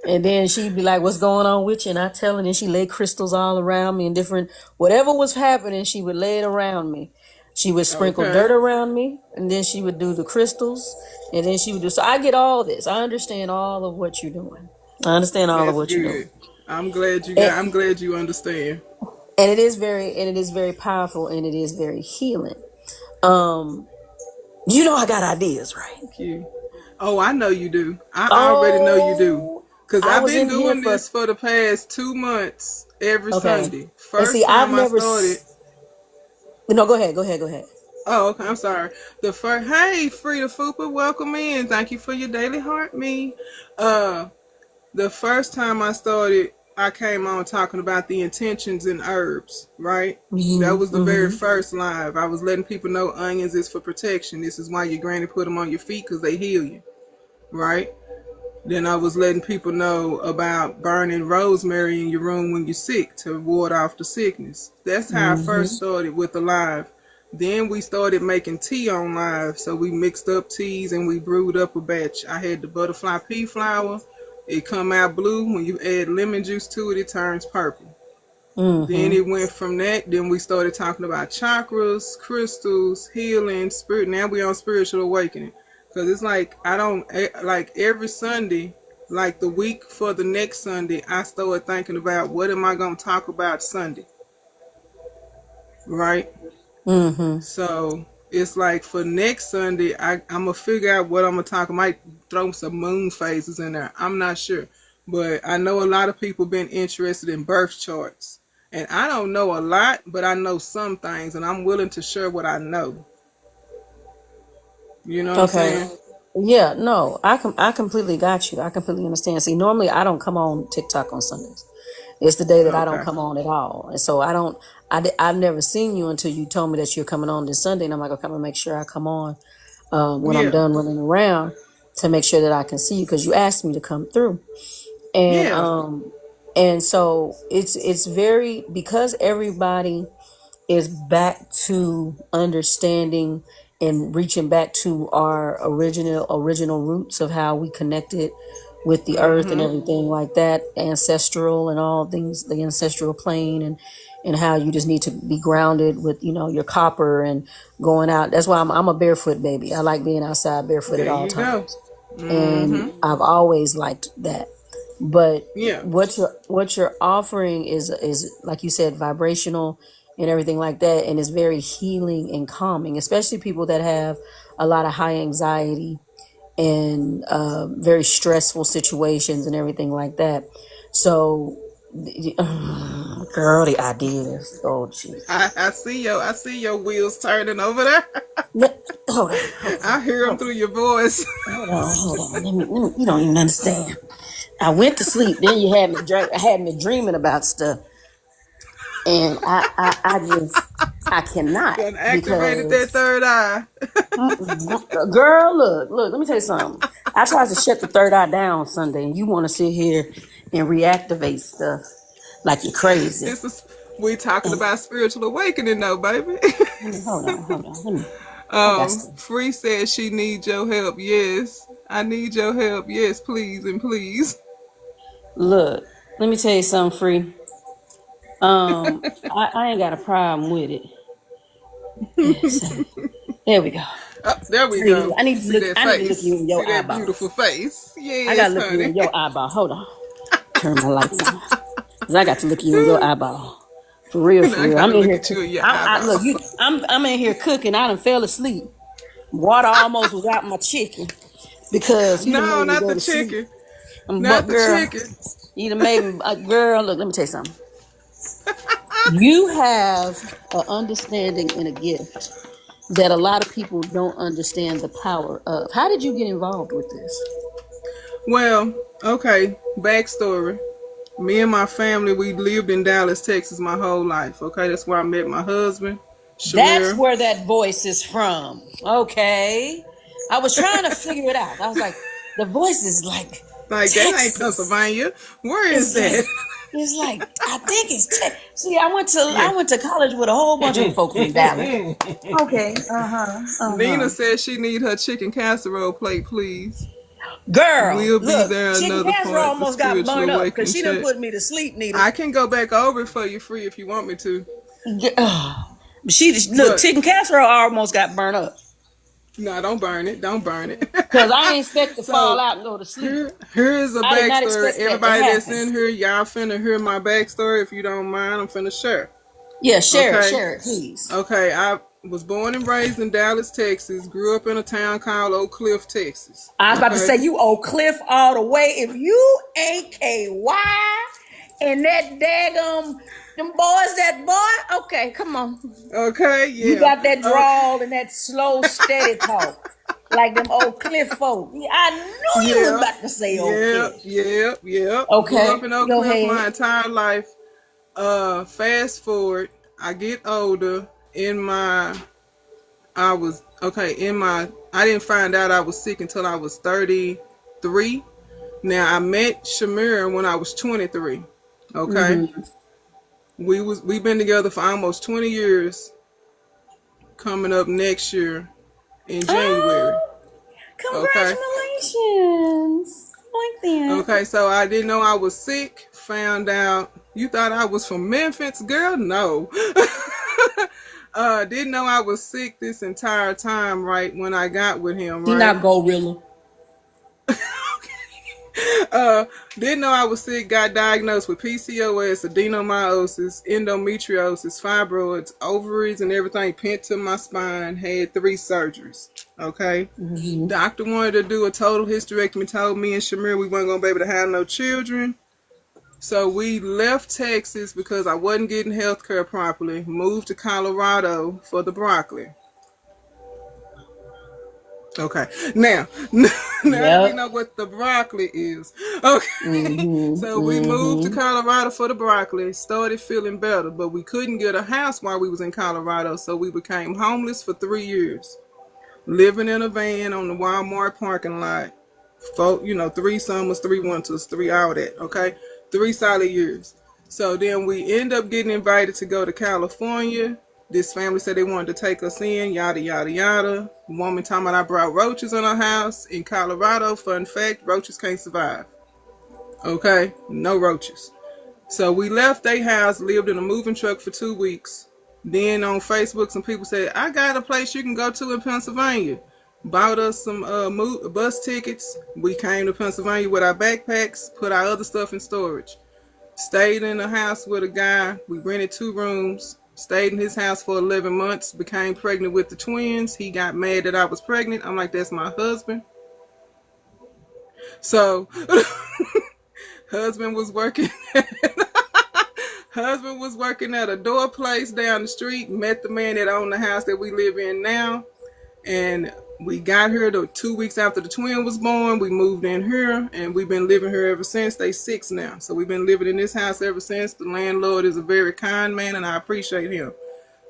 and then she'd be like, "What's going on with you?" And I tell her, and then she lay crystals all around me and different whatever was happening, she would lay it around me. She would sprinkle Okay. dirt around me, and then she would do the crystals, and then she would do. So I get all this. I understand all of what you're doing. I understand all of That's what you're doing, good. I'm glad you and, got. I'm glad you understand. and it is very powerful, and it is very healing. Um, I got ideas, right? Thank you. Oh, I know you do. I already know you do. Oh, Cause I I've was been in here doing for this for the past 2 months every okay, Sunday. and see, First I've time I never. started. No, go ahead. Oh, okay. I'm sorry. Hey, Frida Fupa, welcome in. Thank you for your daily heart, me. The first time I started, I came on talking about the intentions in herbs, right? That Mm-hmm. was the very first live. I was letting people know onions is for protection. This is why your granny put them on your feet, because they heal you, right? Then I was letting people know about burning rosemary in your room when you're sick to ward off the sickness. That's how I first Mm-hmm. started with the live. Then we started making tea on live. So we mixed up teas and we brewed up a batch. I had the butterfly pea flower. It come out blue. When you add lemon juice to it, it turns purple. Then Mm-hmm. it went from that. Then we started talking about chakras, crystals, healing, spirit. Now we on spiritual awakening. Because it's like, I don't, like every Sunday, like the week for the next Sunday, I started thinking about what am I going to talk about Sunday, right? Mm-hmm. So it's like for next Sunday, I'm going to figure out what I'm going to talk. I might throw some moon phases in there. I'm not sure. But I know a lot of people been interested in birth charts. And I don't know a lot, but I know some things, and I'm willing to share what I know. You know what I'm Okay. saying? Yeah, no, I completely got you. I completely understand. See, normally I don't come on TikTok on Sundays. It's the day that I don't Okay. come on at all. And so I don't, I've never seen you until you told me that you're coming on this Sunday. And I'm like, okay, I'm gonna make sure I come on when I'm Yeah. done running around to make sure that I can see you because you asked me to come through. And Yeah. so it's very because everybody is back to understanding and reaching back to our original roots of how we connected with the earth and everything like that, ancestral and all things, the ancestral plane, and how you just need to be grounded with your copper and going out. That's why I'm a barefoot baby. I like being outside barefoot at There all you go. times, and I've always liked that. But Yeah. what you're offering is like you said, vibrational and everything like that, and it's very healing and calming, especially people that have a lot of high anxiety and very stressful situations and everything like that. So, girl, the ideas. Oh, Jesus. I see your wheels turning over there. Hold on, I hear them through your voice. hold on. Let me, you don't even understand. I went to sleep. Then you had me had me dreaming about stuff, and I just I cannot Done activated that because third eye. girl, look. Let me tell you something. I tried to shut the third eye down Sunday, and you want to sit here and reactivate stuff like you're crazy. This is we talking And about spiritual awakening though, baby. hold on. I got to Free says she needs your help. Yes. I need your help. Yes, please and please. look. Let me tell you something, free. I ain't got a problem with it. Yes, there we go. Oh, there we Free. go. I need to See look. that I need to look you face. in See your that beautiful eyeballs. face. I gotta Yes, look you honey. in your eyeball. Hold on. Turn my lights on. Cause I got to look you in your eyeball. For real, for I real. gotta I'm in look here. at you in your I look eyeball. you. I'm in here cooking. I done fell asleep. Water almost was out my chicken because you done No, made me not go the to sleep. chicken. But Not the girl, chicken. you done made me. Girl, look. Let me tell you something. You have an understanding and a gift that a lot of people don't understand the power of. How did you get involved with this? Well, okay. Backstory. Me and my family, we lived in Dallas, Texas my whole life. Okay, that's where I met my husband, That's Shamir. where that voice is from. Okay. I was trying to figure it out. I was like, the voice is like Like that ain't Texas. Pennsylvania. Where is It's like that? I think it's See, Yeah. I went to college with a whole bunch of folk from Dallas. Okay. Uh-huh. Nina Uh-huh. said she need her chicken casserole plate, please. Girl, We'll be look, there chicken another casserole part, the almost got spiritual burnt up because awakening she done chat. put me to sleep, Nita. I can go back over it for you free if you want me to. She just look, But chicken casserole almost got burnt up. no, don't burn it. Don't burn it. Cause I ain't expect to fall So out and go to sleep. here's a I did not backstory. expect that to Everybody that's happen. in here, y'all finna hear my backstory. If you don't mind, I'm finna share. Yeah, Okay. share it, please. Okay. I was born and raised in Dallas, Texas. Grew up in a town called Oak Cliff, Texas. I was about to Okay. say you old Cliff all the way. If you ain't KY and that daggum them boys, that boy, okay, come on. Okay. You Yeah. got that drawl and that slow, steady talk. Like them old Cliff folk. I knew you was Yeah, about to say Oak yeah, Cliff. yeah, yeah. Grew up Okay, in Oak go Cliff ahead. my entire life. Fast forward, I get older. In my, I was okay. In my, I didn't find out I was sick until I was 33. Now I met Shamira when I was 23. Okay, Mm-hmm. we've been together for almost 20 years. Coming up next year in January. Oh, Okay. congratulations. I like that. Okay, so I didn't know I was sick. Found out you thought I was from Memphis, girl. No. Didn't know I was sick this entire time. Right when I got with him, He right. not Gorilla. Didn't know I was sick. Got diagnosed with PCOS, adenomyosis, endometriosis, fibroids, ovaries, and everything pent to my spine. Had 3 surgeries. Okay. Mm-hmm. Doctor wanted to do a total hysterectomy. Told me and Shamir we weren't gonna be able to have no children. So we left Texas because I wasn't getting health care properly. Moved to Colorado for the broccoli. Okay. Now that we Yep. know what the broccoli is. Okay. Mm-hmm. So we moved to Mm-hmm. Colorado for the broccoli. Started feeling better, but we couldn't get a house while we was in Colorado. So we became homeless for 3 years. Living in a van on the Walmart parking lot. 3 summers, 3 winters, 3 all that. Okay. 3 solid years. So then we end up getting invited to go to California. This family said they wanted to take us in, yada, yada, yada. Woman talking about I brought roaches in our house. In Colorado, fun fact, roaches can't survive. Okay? No roaches. So we left their house, lived in a moving truck for 2 weeks. Then on Facebook, some people said, I got a place you can go to in Pennsylvania. Bought us some bus tickets. We came to Pennsylvania with our backpacks, put our other stuff in storage. Stayed in a house with a guy. We rented 2 rooms. Stayed in his house for 11 months. Became pregnant with the twins. He got mad that I was pregnant. I'm like, that's my husband. So, husband was working. Husband was working at a door place down the street. Met the man that owned the house that we live in now. And we got here 2 weeks after the twin was born. We moved in here, and we've been living here ever since. They 6 now. So we've been living in this house ever since. The landlord is a very kind man, and I appreciate him.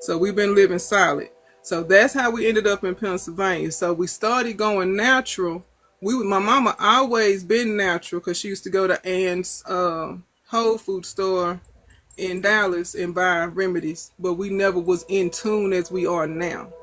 So we've been living solid. So that's how we ended up in Pennsylvania. So we started going natural. My mama always been natural because she used to go to Ann's Whole Food store in Dallas and buy remedies. But we never was in tune as we are now.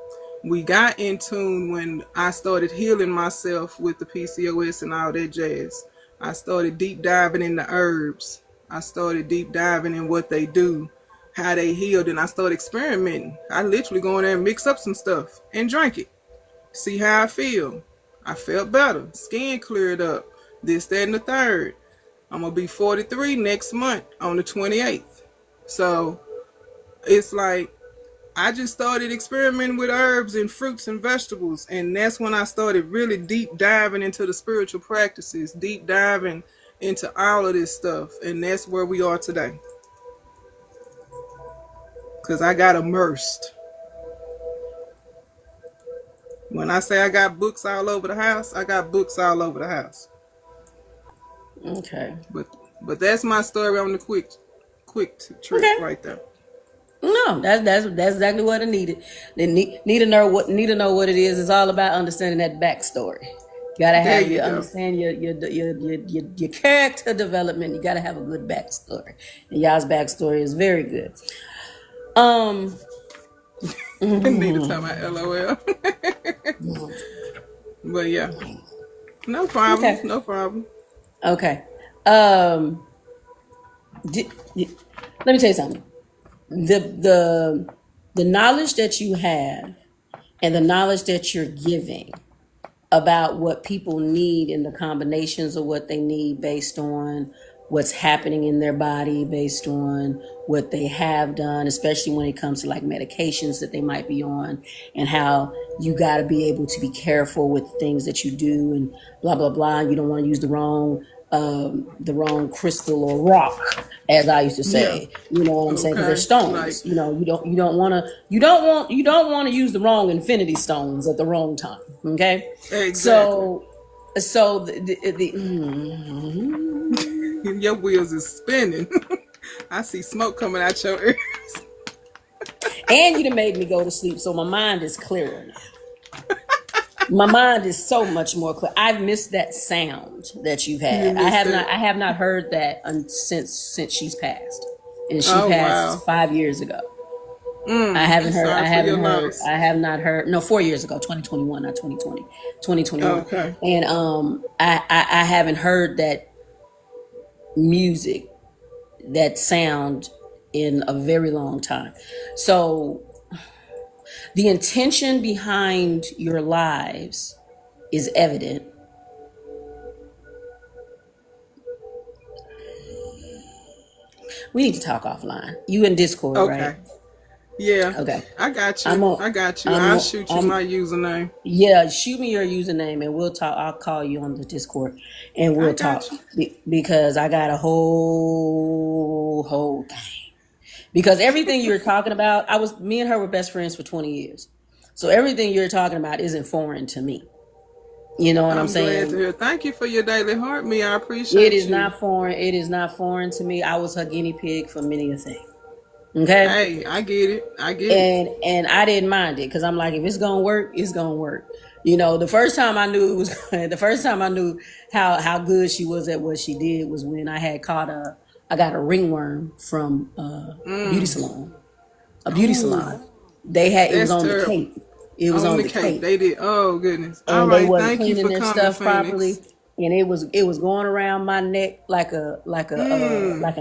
We got in tune when I started healing myself with the PCOS and all that jazz. I started deep diving in the herbs. I started deep diving in what they do, how they healed, and I started experimenting. I literally go in there and mix up some stuff and drink it. See how I feel. I felt better. Skin cleared up. This, that, and the third. I'm going to be 43 next month on the 28th. So it's like, I just started experimenting with herbs and fruits and vegetables. And that's when I started really deep diving into the spiritual practices, deep diving into all of this stuff. And that's where we are today. Because I got immersed. When I say I got books all over the house, I got books all over the house. Okay. But that's my story on the quick trip right there. No, that's exactly what I needed. They need to know what it is. It's all about understanding that backstory. You gotta There have you go. understand your character development. You gotta have a good backstory. And y'all's backstory is very good. Need to tell my LOL. But yeah. No problem. Okay. No problem. Okay. Let me tell you something. The knowledge that you have and the knowledge that you're giving about what people need and the combinations of what they need based on what's happening in their body, based on what they have done, especially when it comes to like medications that they might be on, and how you got to be able to be careful with things that you do and blah blah blah. You don't want to use the wrong crystal or rock as I used to Yeah. say. You know what I'm saying? Because they're Okay. Like stones. You know, you don't want to use the wrong infinity stones at the wrong time. Okay, exactly. so the Your wheels is spinning. I see smoke coming out your ears. and you done made me go to sleep, so my mind is clearer now. My mind is so much more clear. I've missed that sound that you've You had. missed it. I have not heard that since she's passed, and she Oh wow. passed 5 years ago. I'm sorry for your loss. I have not heard. No, 4 years ago, 2021, not 2020, 2021. Okay. And I haven't heard that music, that sound in a very long time. So the intention behind your lives is evident. We need to talk offline. You in Discord, Okay. right? Yeah. Okay. I got you. I'm on. I got you. I'm I'll on, shoot you I'm, my username. yeah, shoot me your username and we'll talk. I'll call you on the Discord and I we'll talk got you. because I got a whole thing. Because everything you were talking about, me and her were best friends for 20 years. So everything you're talking about isn't foreign to me. You know what I'm I'm glad saying? to hear. Thank you for your daily heart, me. I appreciate It is you. not foreign. It is not foreign to me. I was her guinea pig for many a thing. Okay. Hey, I get it. I get it. And I didn't mind it because I'm like, if it's gonna work, it's gonna work. You know, the first time I knew it was the first time I knew how good she was at what she did was when I had I got a ringworm from beauty salon. A beauty salon. They had it was That's on the terrible. Cape. It was on the Cape. They did. Oh goodness. All And they right. wasn't Thank you cleaning for their coming, stuff Phoenix. properly. And it was going around my neck like a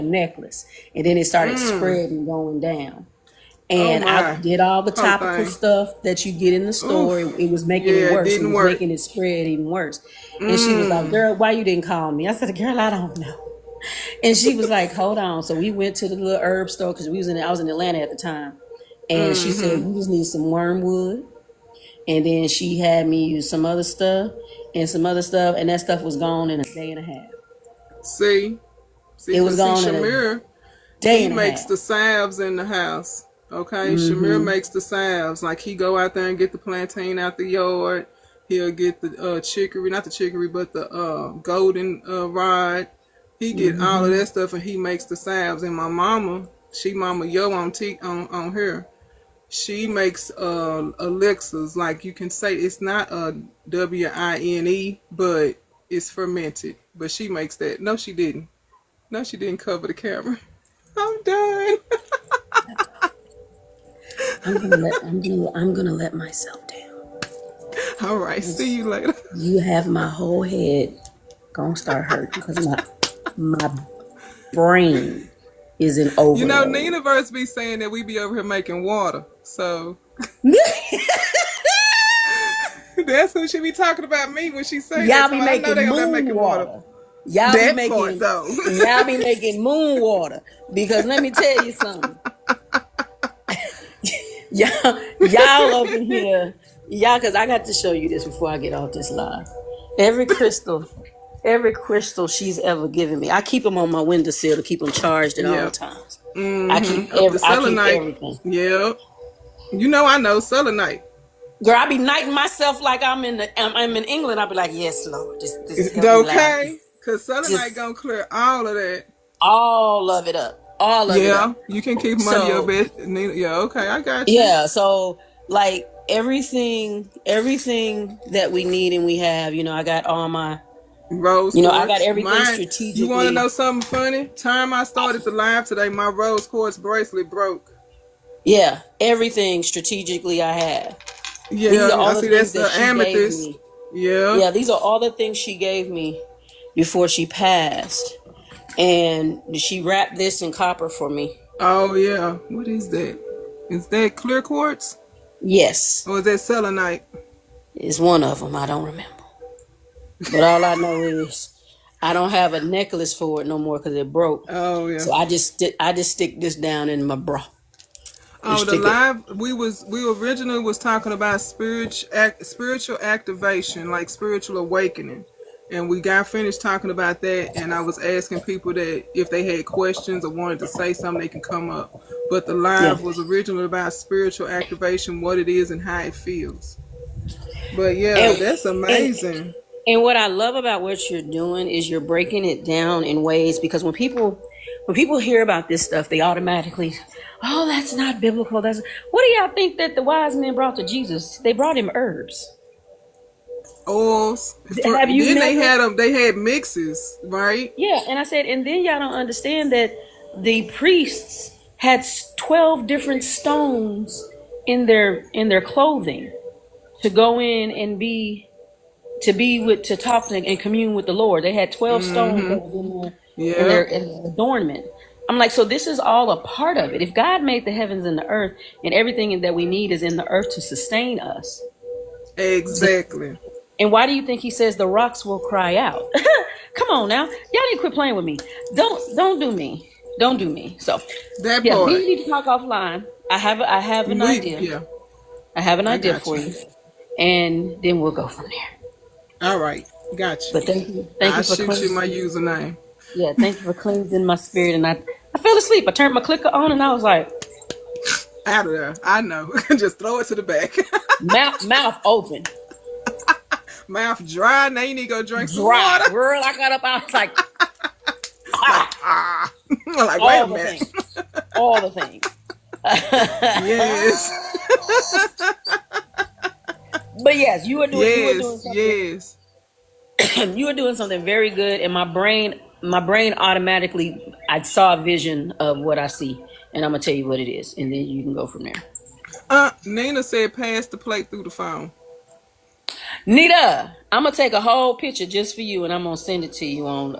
necklace. And then it started spreading going down. And I my. did all the Poor topical thing. stuff that you get in the store. Oof. It was making Yeah, it it worse. It didn't was work. making it spread even worse. And she was like, "Girl, why you didn't call me?" I said, "Girl, I don't know." And she was like, "Hold on." So we went to the little herb store because I was in Atlanta at the time. And she said, "You just need some wormwood." And then she had me use some other stuff, and that stuff was gone in a day and a half. See, It was gone in a Shamir, day he and a makes half. the salves in the house. Okay, Shamir makes the salves. Like he go out there and get the plantain out the yard. He'll get the chicory, not the chicory, but the golden rod. He get all of that stuff, and he makes the salves. And my mama, Mama Yo on her. She makes elixirs. Like you can say, it's not a WINE, but it's fermented. But she makes that. No, she didn't. No, she didn't cover the camera. I'm done. I'm gonna let myself down. All right. See you later. You have my whole head gonna start hurting because my brain is in overload. You know, the universe be saying that we be over here making water. So that's who she be talking about me when she say Y'all that. be So I know they over there making making moon water. water. Y'all That be part, making though. y'all be making moon water because let me tell you something. y'all over here, because I got to show you this before I get off this live. Every crystal she's ever given me, I keep them on my windowsill to keep them charged at all times. I keep everything. Yeah. You know, I know selenite. Girl, I be knighting myself like I'm in England. I be like, yes, Lord, this Okay, because selenite gonna clear all of that. All of it up. All of it up. Yeah, you can keep money your bed. Yeah, okay, I got you. Yeah, so like everything that we need and we have, I got all my rose quartz. I got everything strategically. You want to know something funny? Time I started the live today, my rose quartz bracelet broke. Yeah, everything strategically I have. Yeah, these are all I see that's the amethyst. Yeah, these are all the things she gave me before she passed. And she wrapped this in copper for me. Oh, yeah. What is that? Is that clear quartz? Yes. Or is that selenite? It's one of them. I don't remember. But all I know is I don't have a necklace for it no more because it broke. Oh, yeah. So I just stick this down in my bra. Oh, the live, we originally was talking about spiritual activation, like spiritual awakening. And we got finished talking about that, and I was asking people that if they had questions or wanted to say something, they can come up. But the Yeah. live was originally about spiritual activation, what it is and how it feels. But yeah, And, that's and amazing. and what I love about what you're doing is you're breaking it down in ways, because when people hear about this stuff, they automatically, oh, that's not biblical. That's what do y'all think that the wise men brought to Jesus? They brought him herbs. Oils. Have you Then never? they had mixes, right? Yeah, and I said, and then y'all don't understand that the priests had 12 different stones in their clothing to go in and to talk and commune with the Lord. They had 12 stones that was Yeah, in their adornment. I'm like, so this is all a part of it. If God made the heavens and the earth, and everything that we need is in the earth to sustain us, exactly. and why do you think he says the rocks will cry out? Come on now. Y'all need to quit playing with me. Don't do me. Don't do me. So That yeah, we part. need to talk offline. I have an idea. Yeah, I have an I idea got for you. you. And then we'll go from there. All right, got you. But thank you I'll for shoot you my cleansing. username. Yeah, thank you for cleansing my spirit. And I fell asleep. I turned my clicker on and I was like, Out of there. I know. Just throw it to the back. mouth open. Mouth dry. Now you need to go drink some Dry. water. Girl, I got up, I was like, Like, wait a all the minute. things. All the things. Yes. But yes, you were doing something. Yes. You were doing something very good, and my brain automatically, I saw a vision of what I see, and I'm gonna tell you what it is, and then you can go from there. Nina said pass the plate through the phone. Nita, I'm gonna take a whole picture just for you, and I'm gonna send it to you on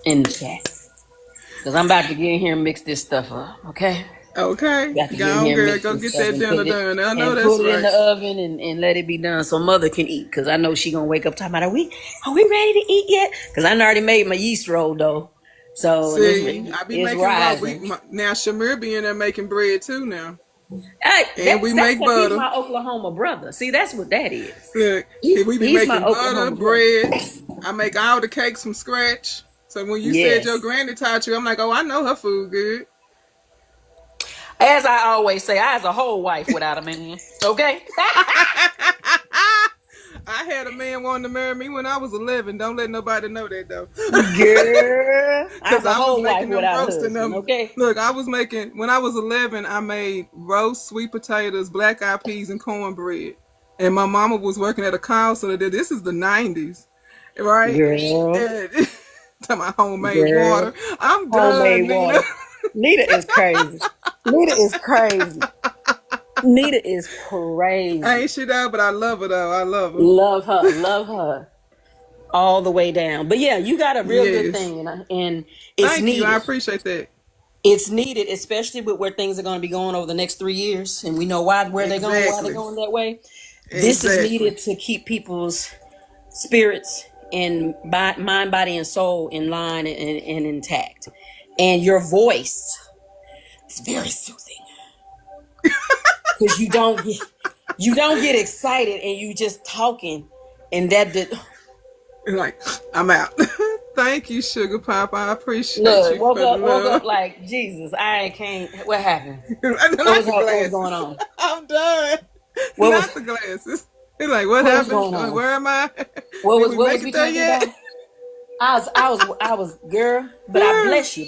in the chat, because I'm about to get in here and mix this stuff up. Okay. Okay. Got to get Go in on, here and girl. mix Go this get stuff that and dinner done. I know and that's put it in the right. oven and let it be done so mother can eat. Because I know she gonna wake up talking about, are we ready to eat yet? Because I already made my yeast roll though. So See, I be it's making rising. now Shamir be in there making bread too now. Hey, And we that's make because he's butter. my Oklahoma brother. See, that's what that is. Look, we be He's my making butter, Oklahoma bread. brother. I make all the cakes from scratch. So when you said your Yes. granny taught you, I'm like, oh, I know her food good. As I always say, I was a whole wife without a man. Okay? I had a man wanting to marry me when I was 11. Don't let nobody know that though. Girl, I was Because a I was whole wife making them without a roasting husband. them. Okay? Look, I was making, when I was 11, I made roast sweet potatoes, black eyed peas, and cornbread. And my mama was working at a call center. This is the 90s, right? Girl. And to my homemade Girl. water. I'm done, Homemade Nina. water. Nita is crazy. Nita is crazy. Nita is crazy. Ain't she though? But I love her though. I love her. Love her. Love her. All the way down. But yeah, you got a real good Yes. thing. And it's Thank needed. you. I appreciate that. It's needed, especially with where things are going to be going over the next 3 years. And we know where they're going, why they're going that way. This is needed to keep people's spirits and mind, body, and soul in line and intact. And your voice is very soothing. Because you don't get excited and you just talking and Like, I'm out. Thank you, Sugar Pop. I appreciate look, you woke for the up love. like Jesus. I can't. What happened? What was going on? I'm done. What Not was the glasses. He's like, what was hanged? going on? Where am I? What Did was we make we it there talking yet? about? I was girl, but I bless you.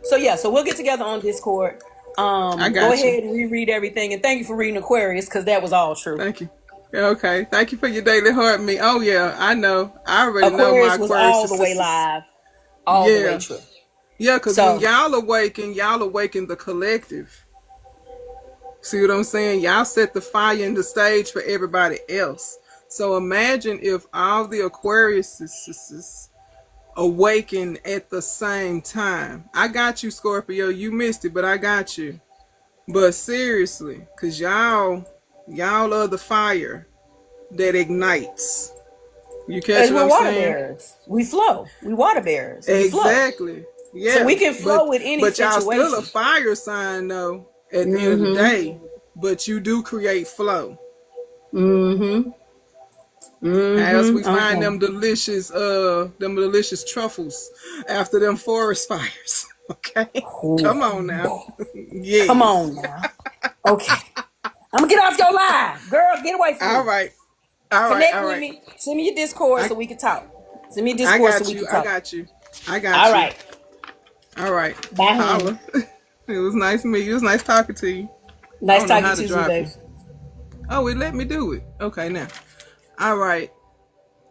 So yeah, so we'll get together on Discord. I Go got you. ahead and reread everything, and thank you for reading Aquarius because that was all true. Thank you. Okay. Thank you for your daily heart me. Oh yeah, I know. I already know my Aquarius was Aquarius all the way live, all the way true. Yeah, because So- when y'all awaken the collective. See what I'm saying? Y'all set the fire in the stage for everybody else. So imagine if all the Aquariuses awaken at the same time. I got you, Scorpio. You missed it, but I got you. But seriously, because y'all are the fire that ignites. You catch And what we're I'm water saying? bearers. We flow. We water bearers. We flow. Exactly. Yeah. So we can flow with any but y'all situation. still a fire sign though at the end of the day. But you do create flow. Mm-hmm. As we find Okay. them delicious truffles after them forest fires. Okay. Ooh. Come on now. Come Yes. on now. Okay. I'm gonna get off your line. Girl, get away from All me. right. All right. Connect All with right. me. Send me your Discord I so we can talk. Send me your I Discord so got we you. can I talk. got you. I got All you. right. All right. Bye, honey. Holla. It was nice meeting you. It was nice talking to you. I Nice don't know talking how to to you, drop you. babe. Oh, it let me do it. Okay, now. All right.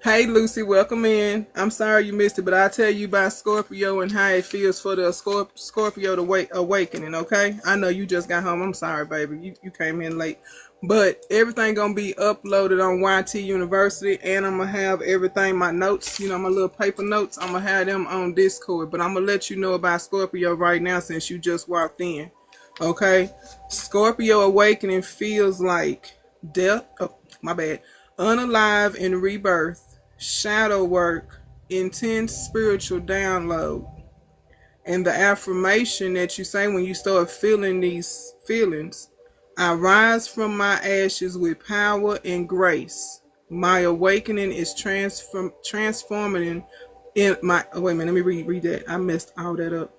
Hey, Lucy, welcome in. I'm sorry you missed it, but I'll tell you about Scorpio and how it feels for the Scorpio to awakening, okay? I know you just got home. I'm sorry, baby. You came in late. But everything going to be uploaded on YT University, and I'm going to have everything, my notes, my little paper notes, I'm going to have them on Discord. But I'm going to let you know about Scorpio right now since you just walked in, okay? Scorpio awakening feels like death. Oh, my bad. Unalive and rebirth, shadow work, intense spiritual download. And the affirmation that you say when you start feeling these feelings: I rise from my ashes with power and grace. My awakening is transforming in my. Oh, wait a minute, let me read that. I messed all that up.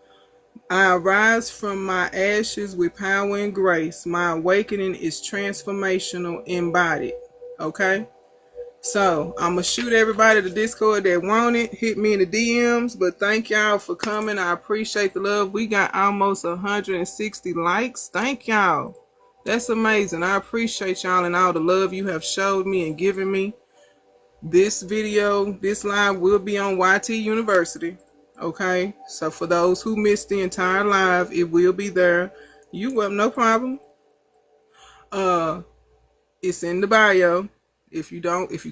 I arise from my ashes with power and grace. My awakening is transformational embodied. Okay? So I'm gonna shoot everybody to Discord that want it. Hit me in the DMs. But thank y'all for coming. I appreciate the love. We got almost 160 likes. Thank y'all. That's amazing. I appreciate y'all and all the love you have showed me and given me. This video, this live will be on YT University. Okay. So for those who missed the entire live, it will be there. You will, no problem. It's in the bio. If you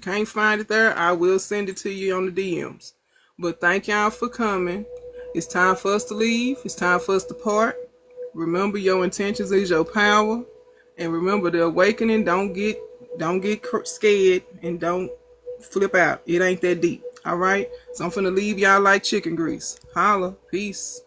can't find it there, I will send it to you on the DMs. But thank y'all for coming. It's time for us to leave. It's time for us to part. Remember, your intentions is your power. And remember, the awakening, don't get scared and don't flip out. It ain't that deep. All right? So I'm finna leave y'all like chicken grease. Holla. Peace.